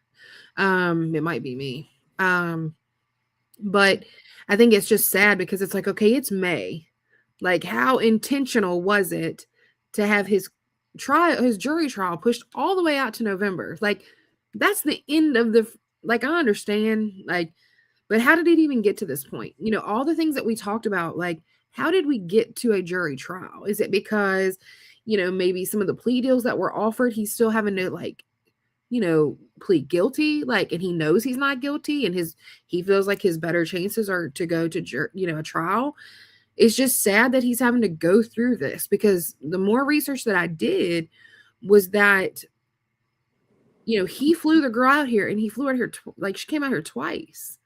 It might be me. But I think it's just sad because it's like, okay, it's May. Like, how intentional was it to have his jury trial pushed all the way out to November? Like, that's the end of I understand, but how did it even get to this point? All the things that we talked about, like, how did we get to a jury trial? Is it because, maybe some of the plea deals that were offered, he's still having to plead guilty, and he knows he's not guilty, and he feels like his better chances are to go to a trial. It's just sad that he's having to go through this, because the more research that I did was that, he flew the girl out here, and he flew out here, she came out here twice,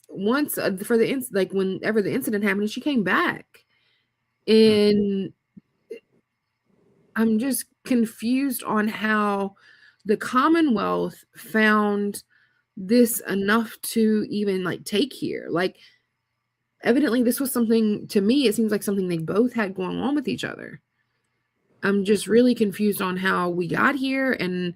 once for the whenever the incident happened, and she came back. And I'm just confused on how the Commonwealth found this enough to even take here. Evidently this was something, to me, it seems like something they both had going on with each other. I'm just really confused on how we got here, and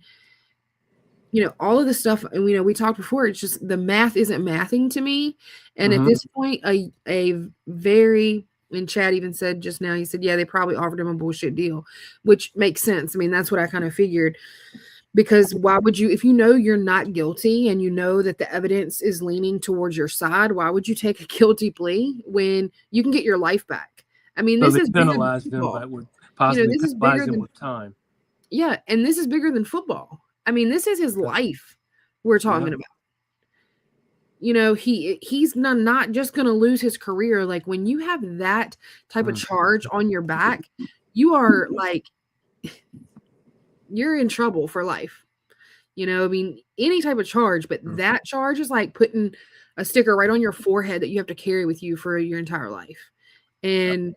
all of the stuff. And we talked before, it's just the math isn't mathing to me. And at this point, a very, and Chad even said just now, he said, yeah, they probably offered him a bullshit deal, which makes sense. I mean, that's what I kind of figured. Because why would you, if you're not guilty and that the evidence is leaning towards your side, why would you take a guilty plea when you can get your life back? I mean, so this is penalized them, but would possibly this is penalize bigger them than with time. Yeah, and this is bigger than football. I mean, this is his life we're talking about. He's not just going to lose his career. Like, when you have that type of charge on your back, you are you're in trouble for life. I mean, any type of charge, but that charge is like putting a sticker right on your forehead that you have to carry with you for your entire life. And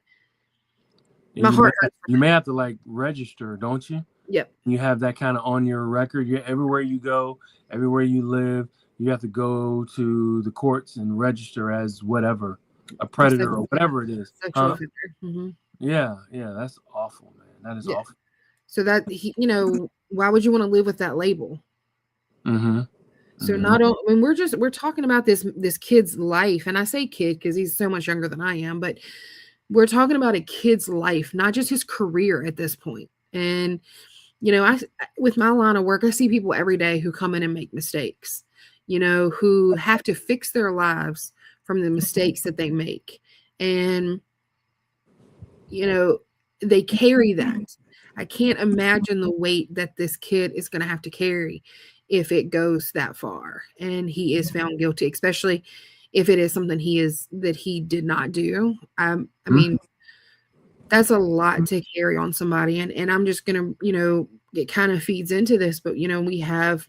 my heart hurts. You may have to register, don't you? Yep. You have that kind of on your record. Everywhere you go, everywhere you live, you have to go to the courts and register as whatever, a predator or whatever it is. Sexual offender. Mm-hmm. Yeah, that's awful, man. That is awful. So that why would you want to live with that label? Mm-hmm. So not only, I mean, we're talking about this kid's life, and I say kid because he's so much younger than I am, but we're talking about a kid's life, not just his career at this point. And with my line of work, I see people every day who come in and make mistakes, who have to fix their lives from the mistakes that they make. And, they carry that. I can't imagine the weight that this kid is going to have to carry if it goes that far and he is found guilty, especially if it is something that he did not do. I mean, that's a lot to carry on somebody. And I'm just going to, it kind of feeds into this, but we have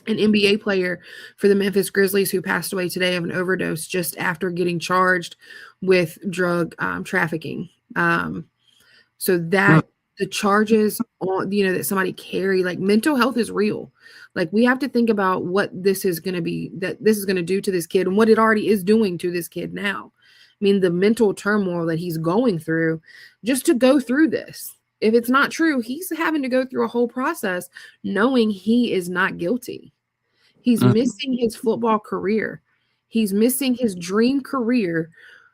an NBA player for the Memphis Grizzlies who passed away today of an overdose just after getting charged with drug trafficking. So that the charges on, that somebody carry, like, mental health is real. Like, we have to think about what this is going to do to this kid and what it already is doing to this kid now. I mean, the mental turmoil that he's going through just to go through this. If it's not true, he's having to go through a whole process knowing he is not guilty. He's missing his football career. He's missing his dream career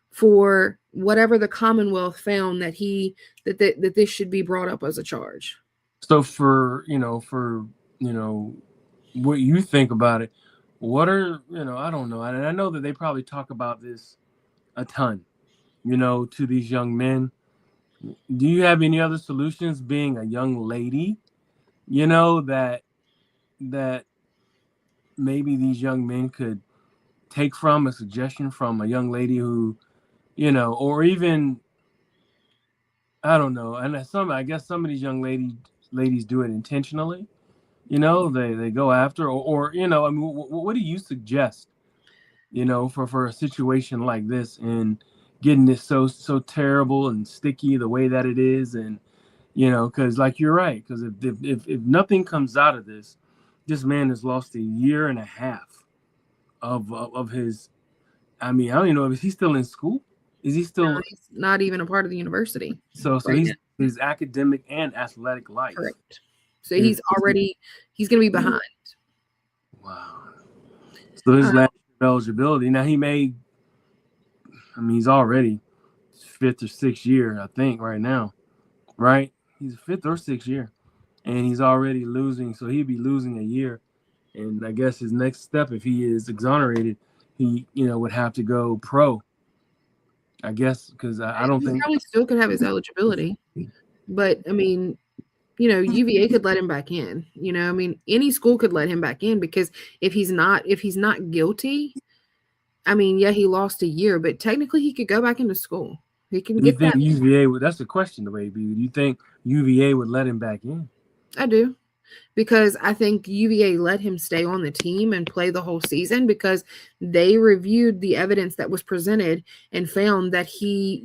for whatever the Commonwealth found that that this should be brought up as a charge. So for what you think about it, what are, I don't know. And I know that they probably talk about this a ton, to these young men. Do you have any other solutions being a young lady, that maybe these young men could take from, a suggestion from a young lady who, or even, I don't know. And I guess some of these young ladies do it intentionally, they go after, or I mean, what do you suggest, for a situation like this and getting this so terrible and sticky the way that it is? And, because like, you're right. Because if nothing comes out of this, this man has lost a year and a half of his, I mean, I don't even know if he's still in school. Is he still? No, he's not even a part of the university. So he's his academic and athletic life. Correct. So he's going to be behind. Wow. So his last eligibility. Now he's already 5th or 6th year, I think, right now. Right? He's 5th or 6th year. And he's already losing. So he'd be losing a year. And I guess his next step, if he is exonerated, he, would have to go pro. I guess, because I don't think. He probably still could have his eligibility. But, I mean, UVA could let him back in. I mean, any school could let him back in, because if he's not guilty, I mean, yeah, he lost a year, but technically he could go back into school. He can get that. You think UVA would? That's the question, the way. Do you think UVA would let him back in? I do, because I think UVA let him stay on the team and play the whole season because they reviewed the evidence that was presented and found that he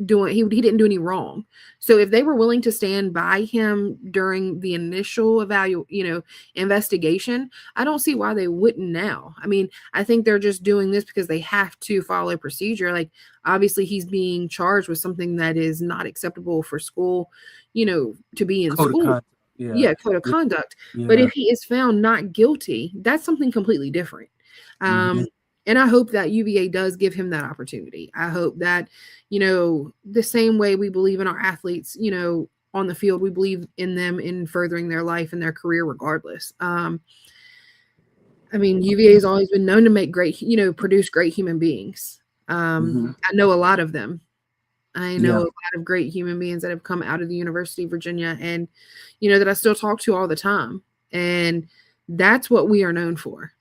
didn't do any wrong. So if they were willing to stand by him during the initial investigation, I don't see why they wouldn't now. I mean, I think they're just doing this because they have to follow procedure. Like, obviously he's being charged with something that is not acceptable for school, to be in school. Code of conduct. Yeah. But if he is found not guilty, that's something completely different. And I hope that UVA does give him that opportunity. I hope that, the same way we believe in our athletes, on the field, we believe in them in furthering their life and their career regardless. I mean, UVA has always been known to produce great human beings. I know a lot of them. I know a lot of great human beings that have come out of the University of Virginia and, that I still talk to all the time. And that's what we are known for.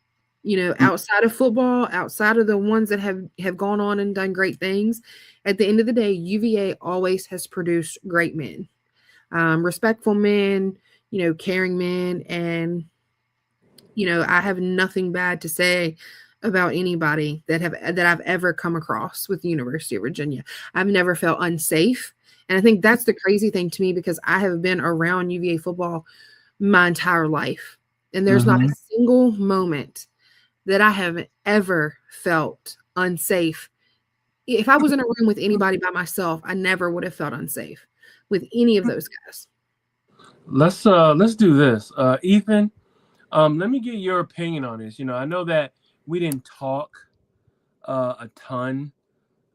Outside of football, outside of the ones that have gone on and done great things, at the end of the day, UVA always has produced great men, respectful men, caring men. And, I have nothing bad to say about anybody that I've ever come across with the University of Virginia. I've never felt unsafe. And I think that's the crazy thing to me, because I have been around UVA football my entire life. And there's not a single moment that I have ever felt unsafe. If I was in a room with anybody by myself, I never would have felt unsafe with any of those guys. Let's do this. Ethan, let me get your opinion on this. I know that we didn't talk a ton.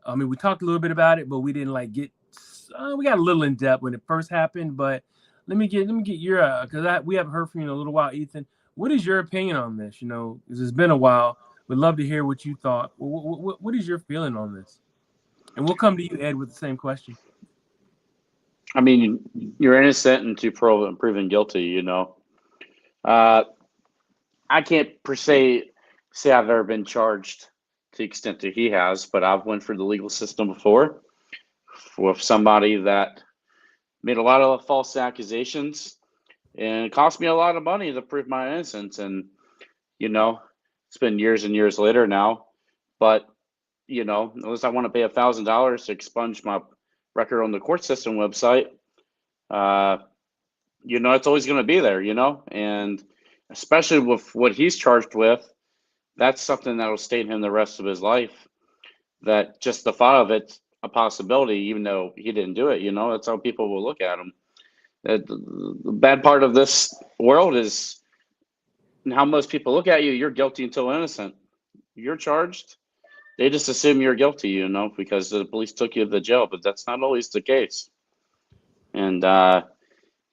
I mean, we talked a little bit about it, but we didn't we got a little in depth when it first happened. But let me get your, because we haven't heard from you in a little while, Ethan. What is your opinion on this? Because it's been a while. We'd love to hear what you thought. What is your feeling on this? And we'll come to you, Ed, with the same question. I mean, you're innocent until proven guilty, I can't per se say I've ever been charged to the extent that he has, but I've went through the legal system before with somebody that made a lot of false accusations and it cost me a lot of money to prove my innocence. And it's been years and years later now, but unless I want to pay $1,000 to expunge my record on the court system website, it's always going to be there, and especially with what he's charged with, that's something that will stay in him the rest of his life. That just the thought of it's a possibility, even though he didn't do it, that's how people will look at him. The bad part of this world is how most people look at you. You're guilty until innocent. You're charged. They just assume you're guilty, because the police took you to the jail, but that's not always the case. And I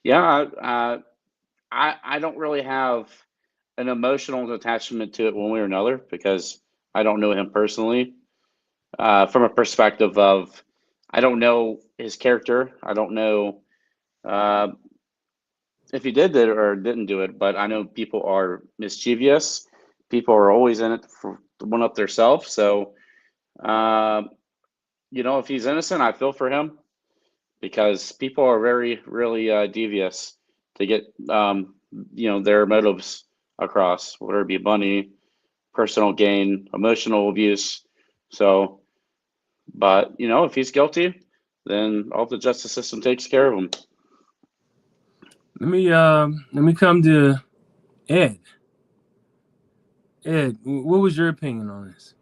don't really have an emotional attachment to it one way or another because I don't know him personally. From a perspective of, I don't know his character. I don't know if he did it or didn't do it, but I know people are mischievous. People are always in it for one up themselves. So, if he's innocent, I feel for him because people are very, really devious to get, their motives across, whether it be money, personal gain, emotional abuse. So, but, if he's guilty, then all the justice system takes care of him. Let me come to Ed. Ed, what was your opinion on this?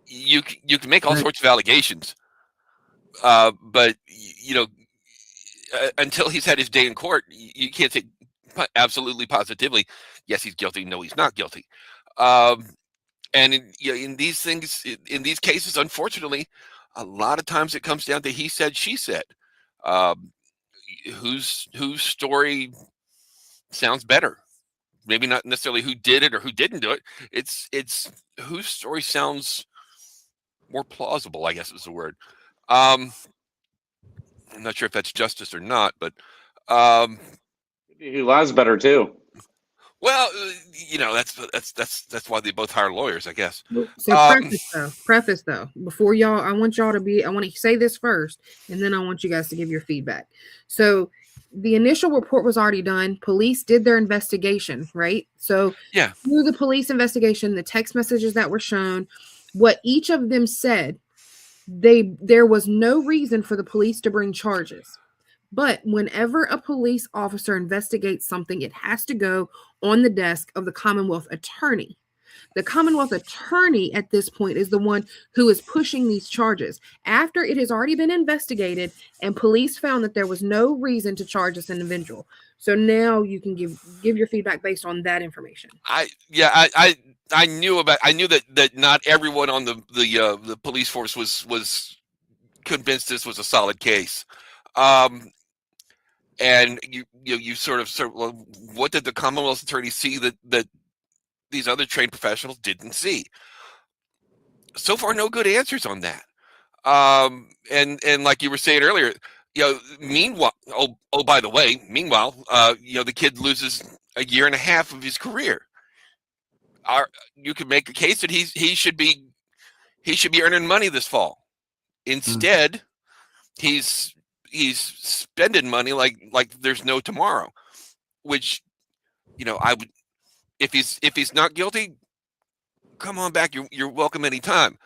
You can make all sorts of allegations, but until he's had his day in court, you can't say absolutely positively, yes, he's guilty. No, he's not guilty. And in these things, in these cases, unfortunately, a lot of times it comes down to he said, she said. Whose story sounds better? Maybe not necessarily who did it or who didn't do it. It's whose story sounds more plausible, I guess is the word. I'm not sure if that's justice or not, but who lies better too. Well, that's why they both hire lawyers, I guess. So preface though, before y'all, I want to say this first, and then I want you guys to give your feedback. So the initial report was already done. Police did their investigation, right? So yeah, through the police investigation, the text messages that were shown, what each of them said, there was no reason for the police to bring charges. But whenever a police officer investigates something, it has to go on the desk of the Commonwealth attorney. The Commonwealth attorney at this point is the one who is pushing these charges. After it has already been investigated and police found that there was no reason to charge this individual. So now you can give your feedback based on that information. I knew that not everyone on the police force was convinced this was a solid case. And you sort of well, what did the Commonwealth attorney see that these other trained professionals didn't see? So far, no good answers on that. And like you were saying earlier, meanwhile, by the way, the kid loses a year and a half of his career. You could make a case that he should be earning money this fall. Instead, he's spending money like there's no tomorrow, which I would, if he's not guilty, come on back, you're welcome anytime.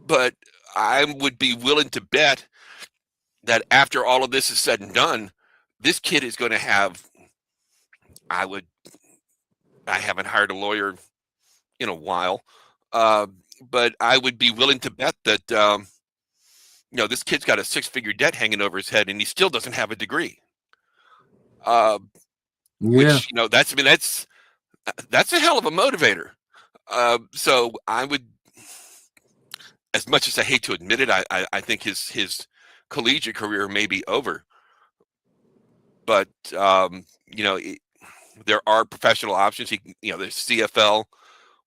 But I would be willing to bet that after all of this is said and done, this kid is going to have, I haven't hired a lawyer in a while, but I would be willing to bet that this kid's got a 6-figure debt hanging over his head, and he still doesn't have a degree. Which that's a hell of a motivator. So I would, as much as I hate to admit it, I think his collegiate career may be over. But there are professional options. There's CFL.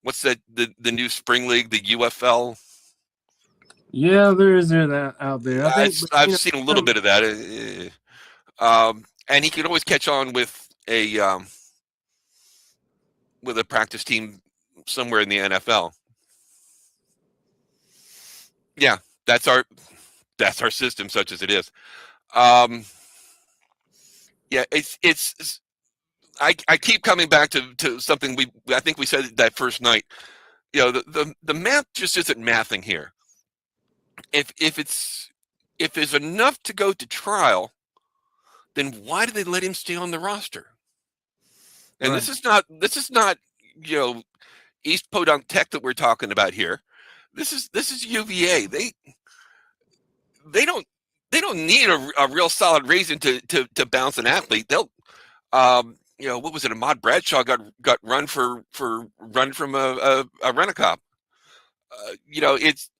What's that? The new spring league, the UFL. Yeah, there is that out there. I've seen a little bit of that. And he could always catch on with a practice team somewhere in the NFL. Yeah, that's our system, such as it is. Yeah, it's I keep coming back to something I think we said that first night. The math just isn't mathing here. If there's enough to go to trial, then why do they let him stay on the roster? And Right. this is not East Podunk Tech that we're talking about here. This is UVA. They don't need a real solid reason to bounce an athlete. They'll what was it? Ahmad Bradshaw got run from a rent-a-cop. It's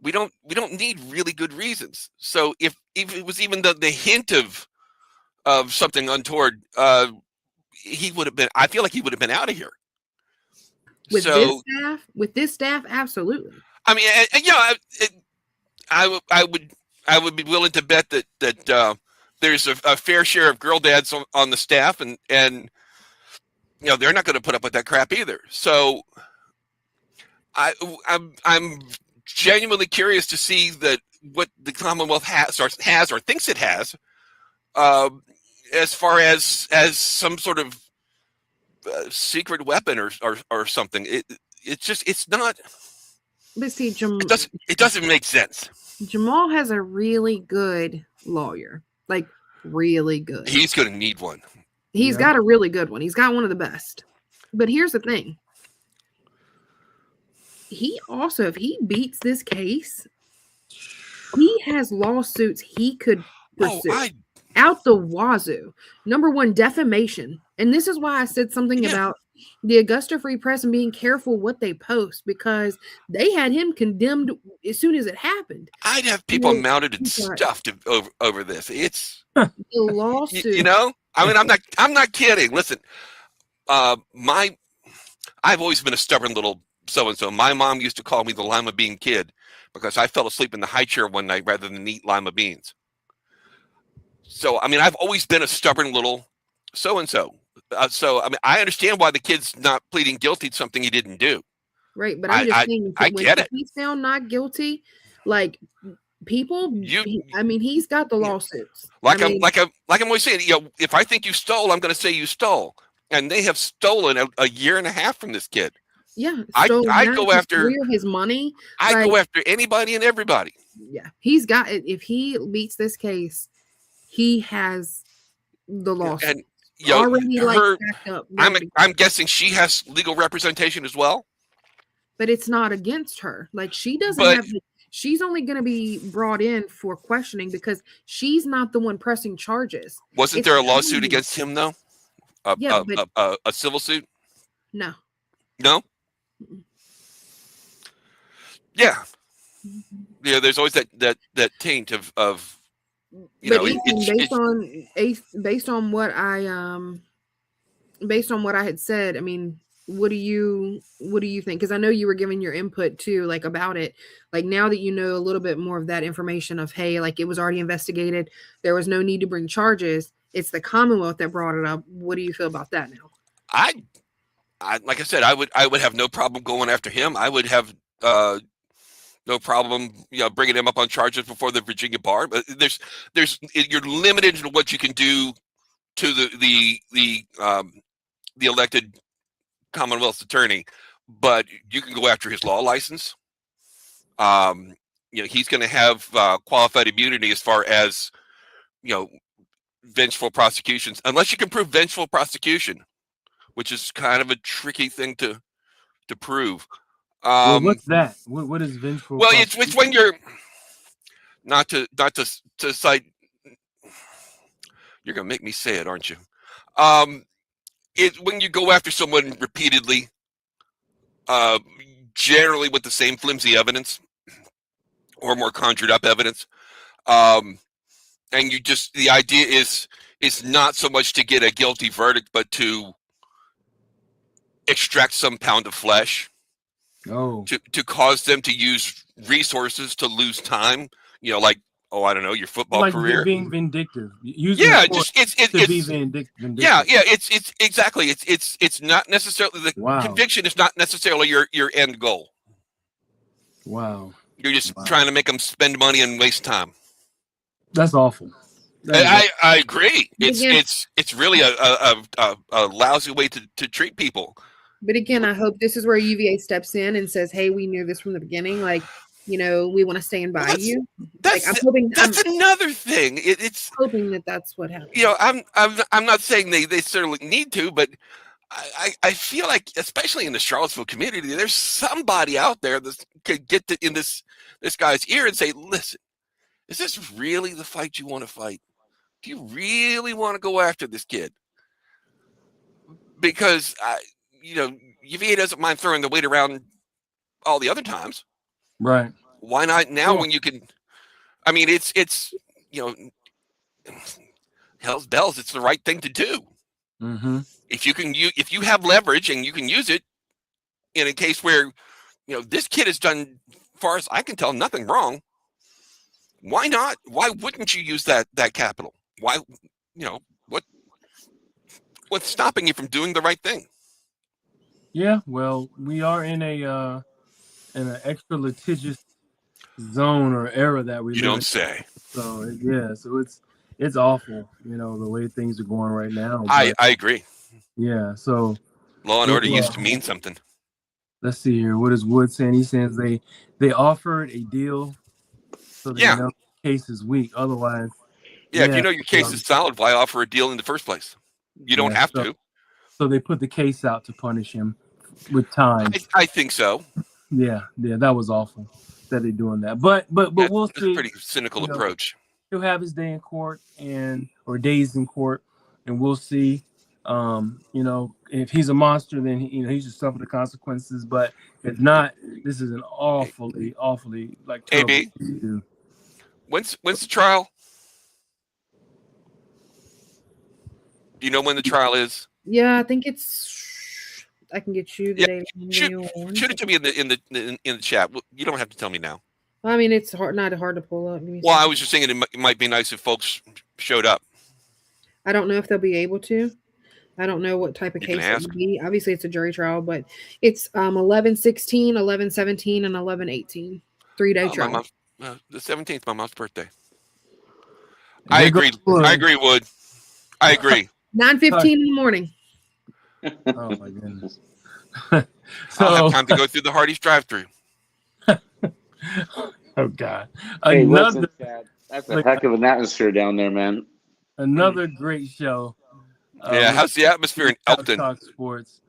we don't need really good reasons. So if it was even the hint of something untoward, he would have been. I feel like he would have been out of here. With this staff, absolutely. I mean, I would be willing to bet that there's a fair share of girl dads on the staff, and they're not going to put up with that crap either. So I'm genuinely curious to see what the Commonwealth has or thinks it has, as far as some sort of secret weapon or something. It's not. But see, it doesn't make sense. Jamal has a really good lawyer, like really good. He's going to need one. He's got a really good one. He's got one of the best. But here's the thing. He also, if he beats this case, he has lawsuits he could pursue out the wazoo. Number one, defamation. And this is why I said something about the Augusta Free Press and being careful what they post, because they had him condemned as soon as it happened. I'd have people mounted and stuffed over this. It's the lawsuit. I mean, I'm not kidding. Listen, I've always been a stubborn little so-and-so. My mom used to call me the lima bean kid because I fell asleep in the high chair one night rather than eat lima beans. So, I mean, I've always been a stubborn little so-and-so. So, I mean, I understand why the kid's not pleading guilty to something he didn't do. Right, but I'm just saying, I get it. He's found not guilty, like people. He's got the lawsuits. I'm always saying, if I think you stole, I'm going to say you stole, and they have stolen a year and a half from this kid. Yeah, I go after his money. I go after anybody and everybody. Yeah, he's got it. If he beats this case, he has the lawsuit. And already backed up. I'm guessing she has legal representation as well. But it's not against her. Like she doesn't have. She's only going to be brought in for questioning because she's not the one pressing charges. Wasn't there a lawsuit against him though? A civil suit? No. No. Yeah. Yeah. There's always that taint of. Based on what I had said, I mean, what do you think? Because I know you were giving your input too, like about it. Like now that you know a little bit more of that information of, hey, like it was already investigated, there was no need to bring charges. It's the Commonwealth that brought it up. What do you feel about that now? I like I said, I would have no problem going after him. I would have no problem, bringing him up on charges before the Virginia bar. But you're limited to what you can do to the elected Commonwealth's attorney, but you can go after his law license. He's going to have qualified immunity as far as vengeful prosecutions, unless you can prove vengeful prosecution, which is kind of a tricky thing to prove. What's that? What is vengeful? Well, it's when you're not to cite. You're gonna make me say it, aren't you? It's when you go after someone repeatedly, generally with the same flimsy evidence or more conjured up evidence, and the idea is not so much to get a guilty verdict, but to extract some pound of flesh. To cause them to use resources, to lose time, like, I don't know, your football career. Being vindictive. It's vindictive. Yeah, it's exactly. It's not necessarily the conviction is not necessarily your end goal. Wow. You're just trying to make them spend money and waste time. That's awful. I agree. Again- It's really a lousy way to treat people. But again, I hope this is where UVA steps in and says, "Hey, we knew this from the beginning. Like, you know, we want to stand by you." Like, That's I'm another thing. It's hoping that that's what happens. you know, I'm not saying they certainly need to, but I feel like, especially in the Charlottesville community, there's somebody out there that could get in this guy's ear and say, "Listen, is this really the fight you want to fight? Do you really want to go after this kid?" Because UVA doesn't mind throwing the weight around all the other times. Right. Why not now Sure. when you can? I mean, it's hell's bells. It's the right thing to do. Mm-hmm. If you have leverage and you can use it in a case where this kid has done, far as I can tell, nothing wrong. Why not? Why wouldn't you use that capital? Why? What's stopping you from doing the right thing? Yeah. Well, we are in an extra litigious zone or era that we You live don't in. say. So yeah. So it's awful. The way things are going right now. I agree. Yeah. So Law and order used to mean something. let's see here. What is Wood saying? He says they offered a deal, so they know the case is weak. Otherwise, yeah. If you know your case is solid, why offer a deal in the first place? You don't have to. So they put the case out to punish him with time. I think so. Yeah, that was awful that they're doing that. But we'll see. That's a pretty cynical approach. He'll have his day in court or days in court, and we'll see. If he's a monster, then he should suffer the consequences. But if not, this is an awfully like terrible AB, thing to do. when's the trial? Do you know when the trial is? Yeah, I think it's. I can get you the date. Shoot it to me in the chat. You don't have to tell me now. I mean, it's not hard to pull up. Well, I was just thinking it might be nice if folks showed up. I don't know if they'll be able to. I don't know what type of You case can it would be. Obviously, it's a jury trial, but it's 11/16, 11/17, and 11/18. 3-day trial. The 17th, my mom's birthday. I agree, Wood. I agree. 9:15 in the morning. Oh my goodness. I'll have time to go through the Hardee's drive-through. Oh God. Hey, listen, Chad, that's a heck of an atmosphere down there, man. Another great show. How's the atmosphere in Elkton? Talk sports.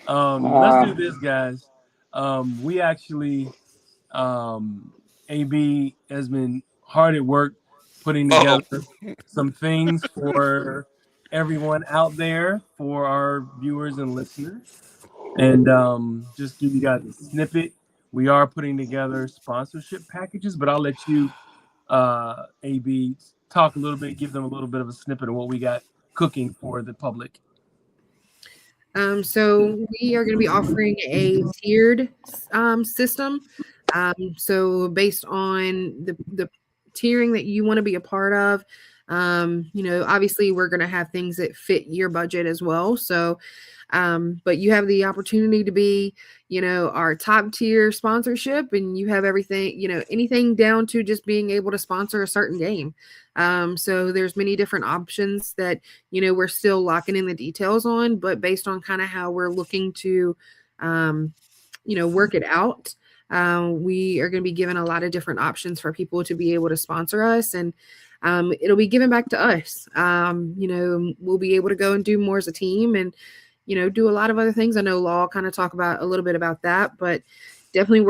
Let's do this, guys. We actually, AB has been hard at work putting together some things for everyone out there, for our viewers and listeners. And just give you guys a snippet. We are putting together sponsorship packages, but I'll let you, AB, talk a little bit, give them a little bit of a snippet of what we got cooking for the public. So we are going to be offering a tiered system. So based on the tiering that you want to be a part of, obviously we're going to have things that fit your budget as well. So, but you have the opportunity to be, our top tier sponsorship, and you have everything, anything down to just being able to sponsor a certain game. So there's many different options that, we're still locking in the details on, but based on kind of how we're looking to, work it out, we are going to be given a lot of different options for people to be able to sponsor us, and it'll be given back to us. We'll be able to go and do more as a team and, do a lot of other things. I know Law kind of talk about a little bit about that, but definitely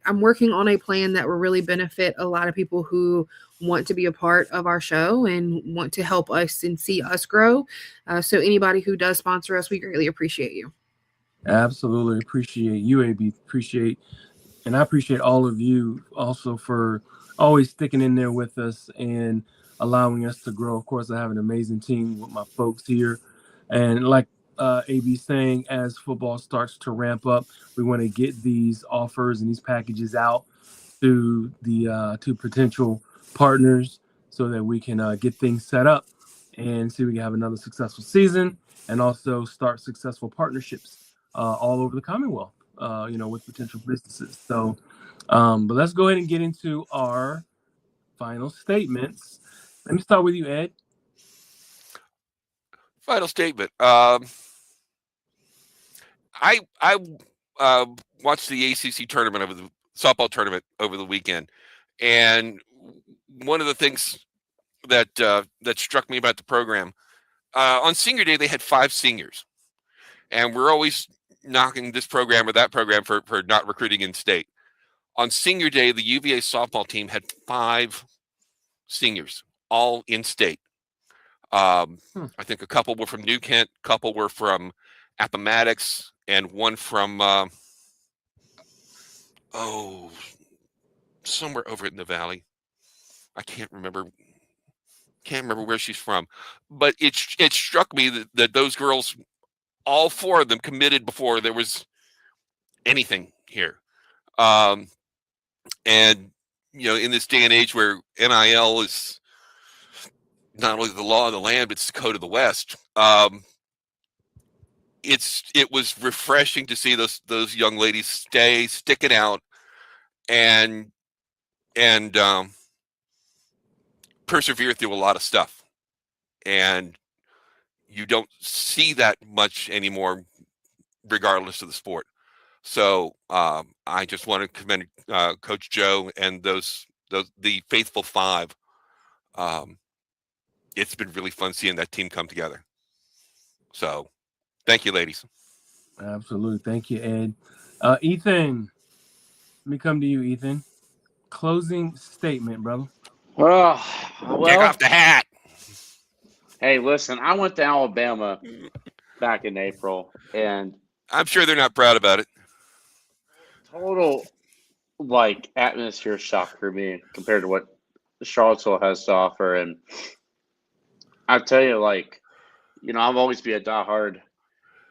I'm working on a plan that will really benefit a lot of people who want to be a part of our show and want to help us and see us grow. So anybody who does sponsor us, we greatly appreciate you. Absolutely appreciate you, AB. And I appreciate all of you also for always sticking in there with us and allowing us to grow. Of course, I have an amazing team with my folks here. And like AB saying, as football starts to ramp up, we want to get these offers and these packages out to the to potential partners so that we can get things set up and see if we can have another successful season and also start successful partnerships all over the Commonwealth. with potential businesses. So, but let's go ahead and get into our final statements. Let me start with you, Ed. Final statement. I watched the ACC tournament over the softball tournament over the weekend, and one of the things that struck me about the program on senior day, they had 5 seniors, and we're always knocking this program or that program for not recruiting in state. On senior day, the UVA softball team had 5 seniors, all in state. I think a couple were from New Kent, a couple were from Appomattox, and one from somewhere over in the valley. I can't remember where she's from, but it struck me that those girls, all 4 of them, committed before there was anything here. And in this day and age where NIL is not only the law of the land, but it's the code of the West, it was refreshing to see those young ladies sticking out and persevere through a lot of stuff. And you don't see that much anymore, regardless of the sport. So I just want to commend Coach Joe and the faithful 5. It's been really fun seeing that team come together. So thank you, ladies. Absolutely. Thank you, Ed. Ethan, let me come to you, Ethan. Closing statement, brother. Well, Take off the hat. Hey, listen, I went to Alabama back in April, and I'm sure they're not proud about it. Total atmosphere shock for me compared to what Charlottesville has to offer. And I tell you, I've always been a diehard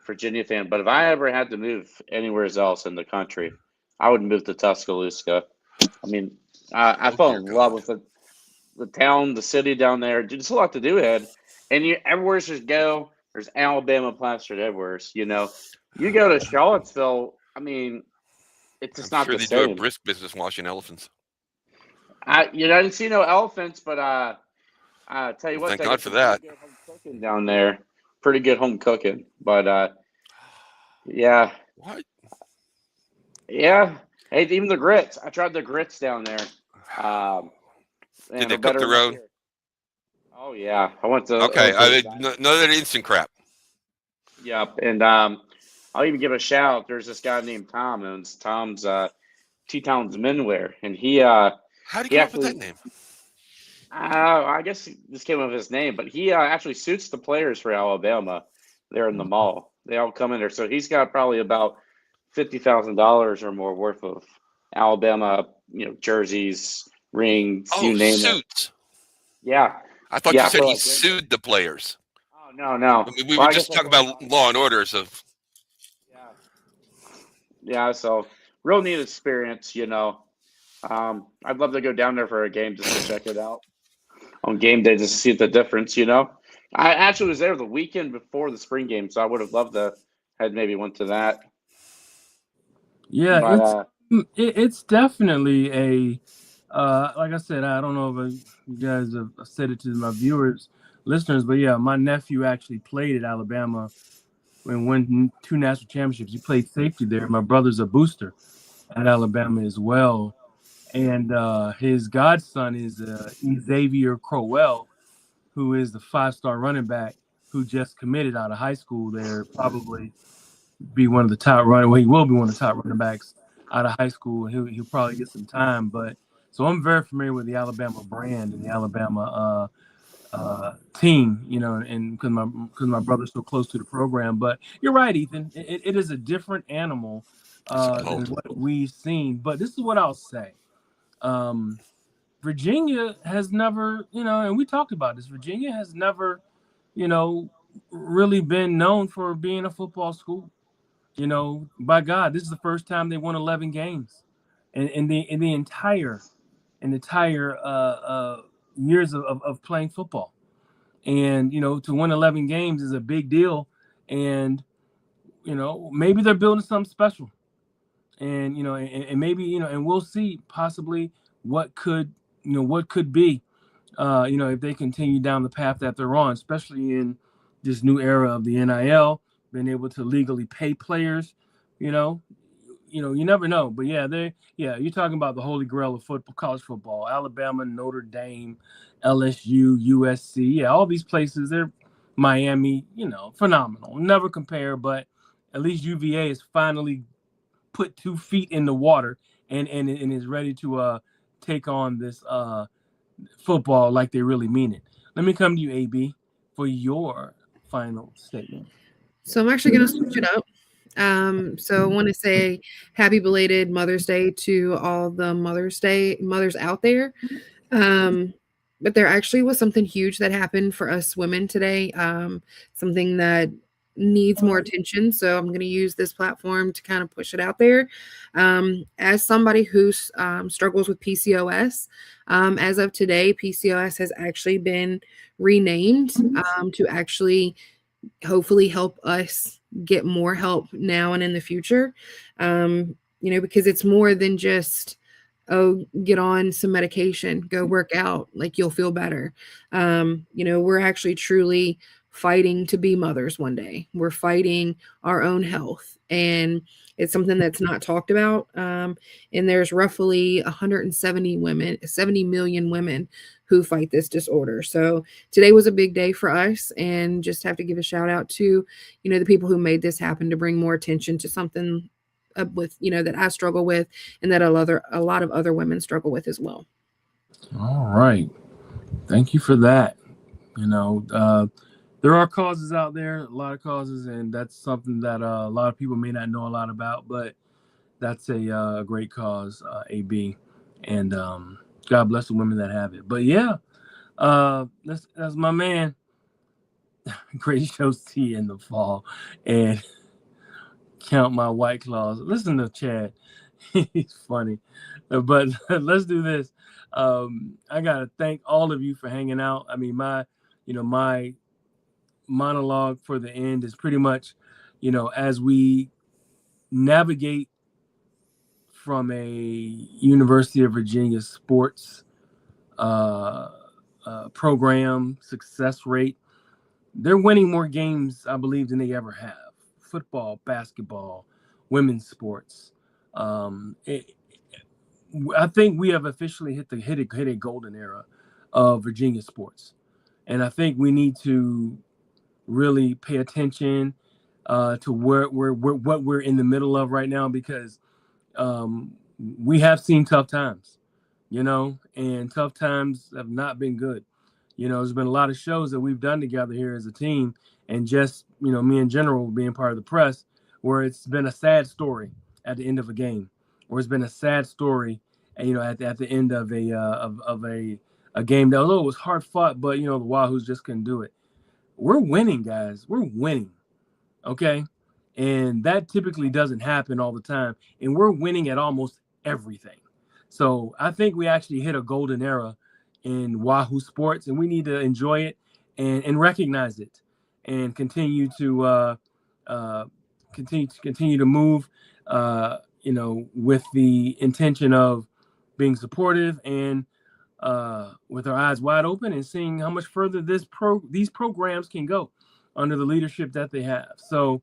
Virginia fan, but if I ever had to move anywhere else in the country, I would move to Tuscaloosa. I mean, I fell in love with the town, the city down there. There's a lot to do, Ed. And everywhere you go, there's Alabama plastered everywhere. You go to Charlottesville, I mean, it's just not the same. They do a brisk business washing elephants. I didn't see no elephants, but I tell you what, thank God for that. Good home cooking down there, pretty good home cooking. But yeah. What? Yeah. Hey, even the grits. I tried the grits down there. Did they cook their own? Here. Oh yeah, I went to. Okay, none of that instant crap. Yep, and I'll even give a shout out. There's this guy named Tom, and it's Tom's T-Town's Menwear, and he. How did he come up with that name? I guess this came up with his name, but he actually suits the players for Alabama. There in the mall, they all come in there. So he's got probably about $50,000 or more worth of Alabama, jerseys, rings, you name suits. It. Yeah. I thought you said he sued the players. Oh, no. I mean, we were just talking about Law and Order. So. Yeah, so real neat experience, I'd love to go down there for a game just to check it out on game day just to see the difference, I actually was there the weekend before the spring game, so I would have loved to have maybe went to that. Yeah, but, it's definitely a like I said, I don't know if you guys have said it to my listeners, but yeah, my nephew actually played at Alabama and won 2 national championships. He played safety there. My brother's a booster at Alabama as well. And his godson is Xavier Crowell, who is the 5-star running back who just committed out of high school there, probably be one of the top running. Well, he will be one of the top running backs out of high school. He'll probably get some time. But so I'm very familiar with the Alabama brand and the Alabama team, and because my brother's so close to the program. But you're right, Ethan. It is a different animal than what we've seen. But this is what I'll say. Virginia has never, and we talked about this. Virginia has never, really been known for being a football school. By God, this is the first time they won 11 games, in the entire years of playing football. And to win 11 games is a big deal. And maybe they're building something special. and and maybe and we'll see possibly what could be, if they continue down the path that they're on, especially in this new era of the NIL, being able to legally pay players. You never know, but you're talking about the holy grail of football, college football. Alabama, Notre Dame, LSU, USC, all these places. They're Miami, phenomenal. Never compare, but at least UVA is finally put 2 feet in the water and is ready to take on this football like they really mean it. Let me come to you, AB, for your final statement. So I'm actually going to switch it up. So I want to say happy belated Mother's Day to all the mothers out there. But there actually was something huge that happened for us women today. Something that needs more attention. So I'm going to use this platform to kind of push it out there. As somebody who struggles with PCOS, as of today, PCOS has actually been renamed to actually hopefully help us get more help now and in the future. Because it's more than just, get on some medication, go work out, like you'll feel better. We're actually truly fighting to be mothers one day. We're fighting our own health, and it's something that's not talked about. And there's roughly 70 million women who fight this disorder. So today was a big day for us, and just have to give a shout out to, the people who made this happen to bring more attention to something with, that I struggle with, and that a lot of other women struggle with as well. All right. Thank you for that. There are causes out there, a lot of causes, and that's something that a lot of people may not know a lot about, but that's a great cause, AB, and God bless the women that have it. But that's my man. Great shows tea in the fall, and count my White Claws. Listen to Chad. He's funny. But let's do this. I got to thank all of you for hanging out. I mean, my monologue for the end is pretty much, as we navigate from a University of Virginia sports program success rate, they're winning more games, I believe, than they ever have. Football, basketball, women's sports. I think we have officially hit a golden era of Virginia sports, and I think we need to really pay attention to what we're in the middle of right now, because we have seen tough times, and tough times have not been good. There's been a lot of shows that we've done together here as a team, and just, me in general being part of the press, where it's been a sad story at the end of a game, or it's been a sad story, at the end of a game that, although it was hard fought, but the Wahoos just couldn't do it. We're winning, guys. We're winning. Okay. And that typically doesn't happen all the time. And we're winning at almost everything. So I think we actually hit a golden era in Wahoo sports, and we need to enjoy it and recognize it, and continue to continue to move, with the intention of being supportive and with our eyes wide open, and seeing how much further these programs can go under the leadership that they have. So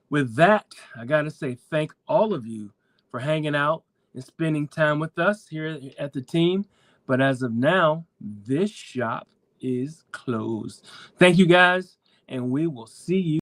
with that, I got to say thank all of you for hanging out and spending time with us here at the team. But as of now, this shop is closed. Thank you, guys, and we will see you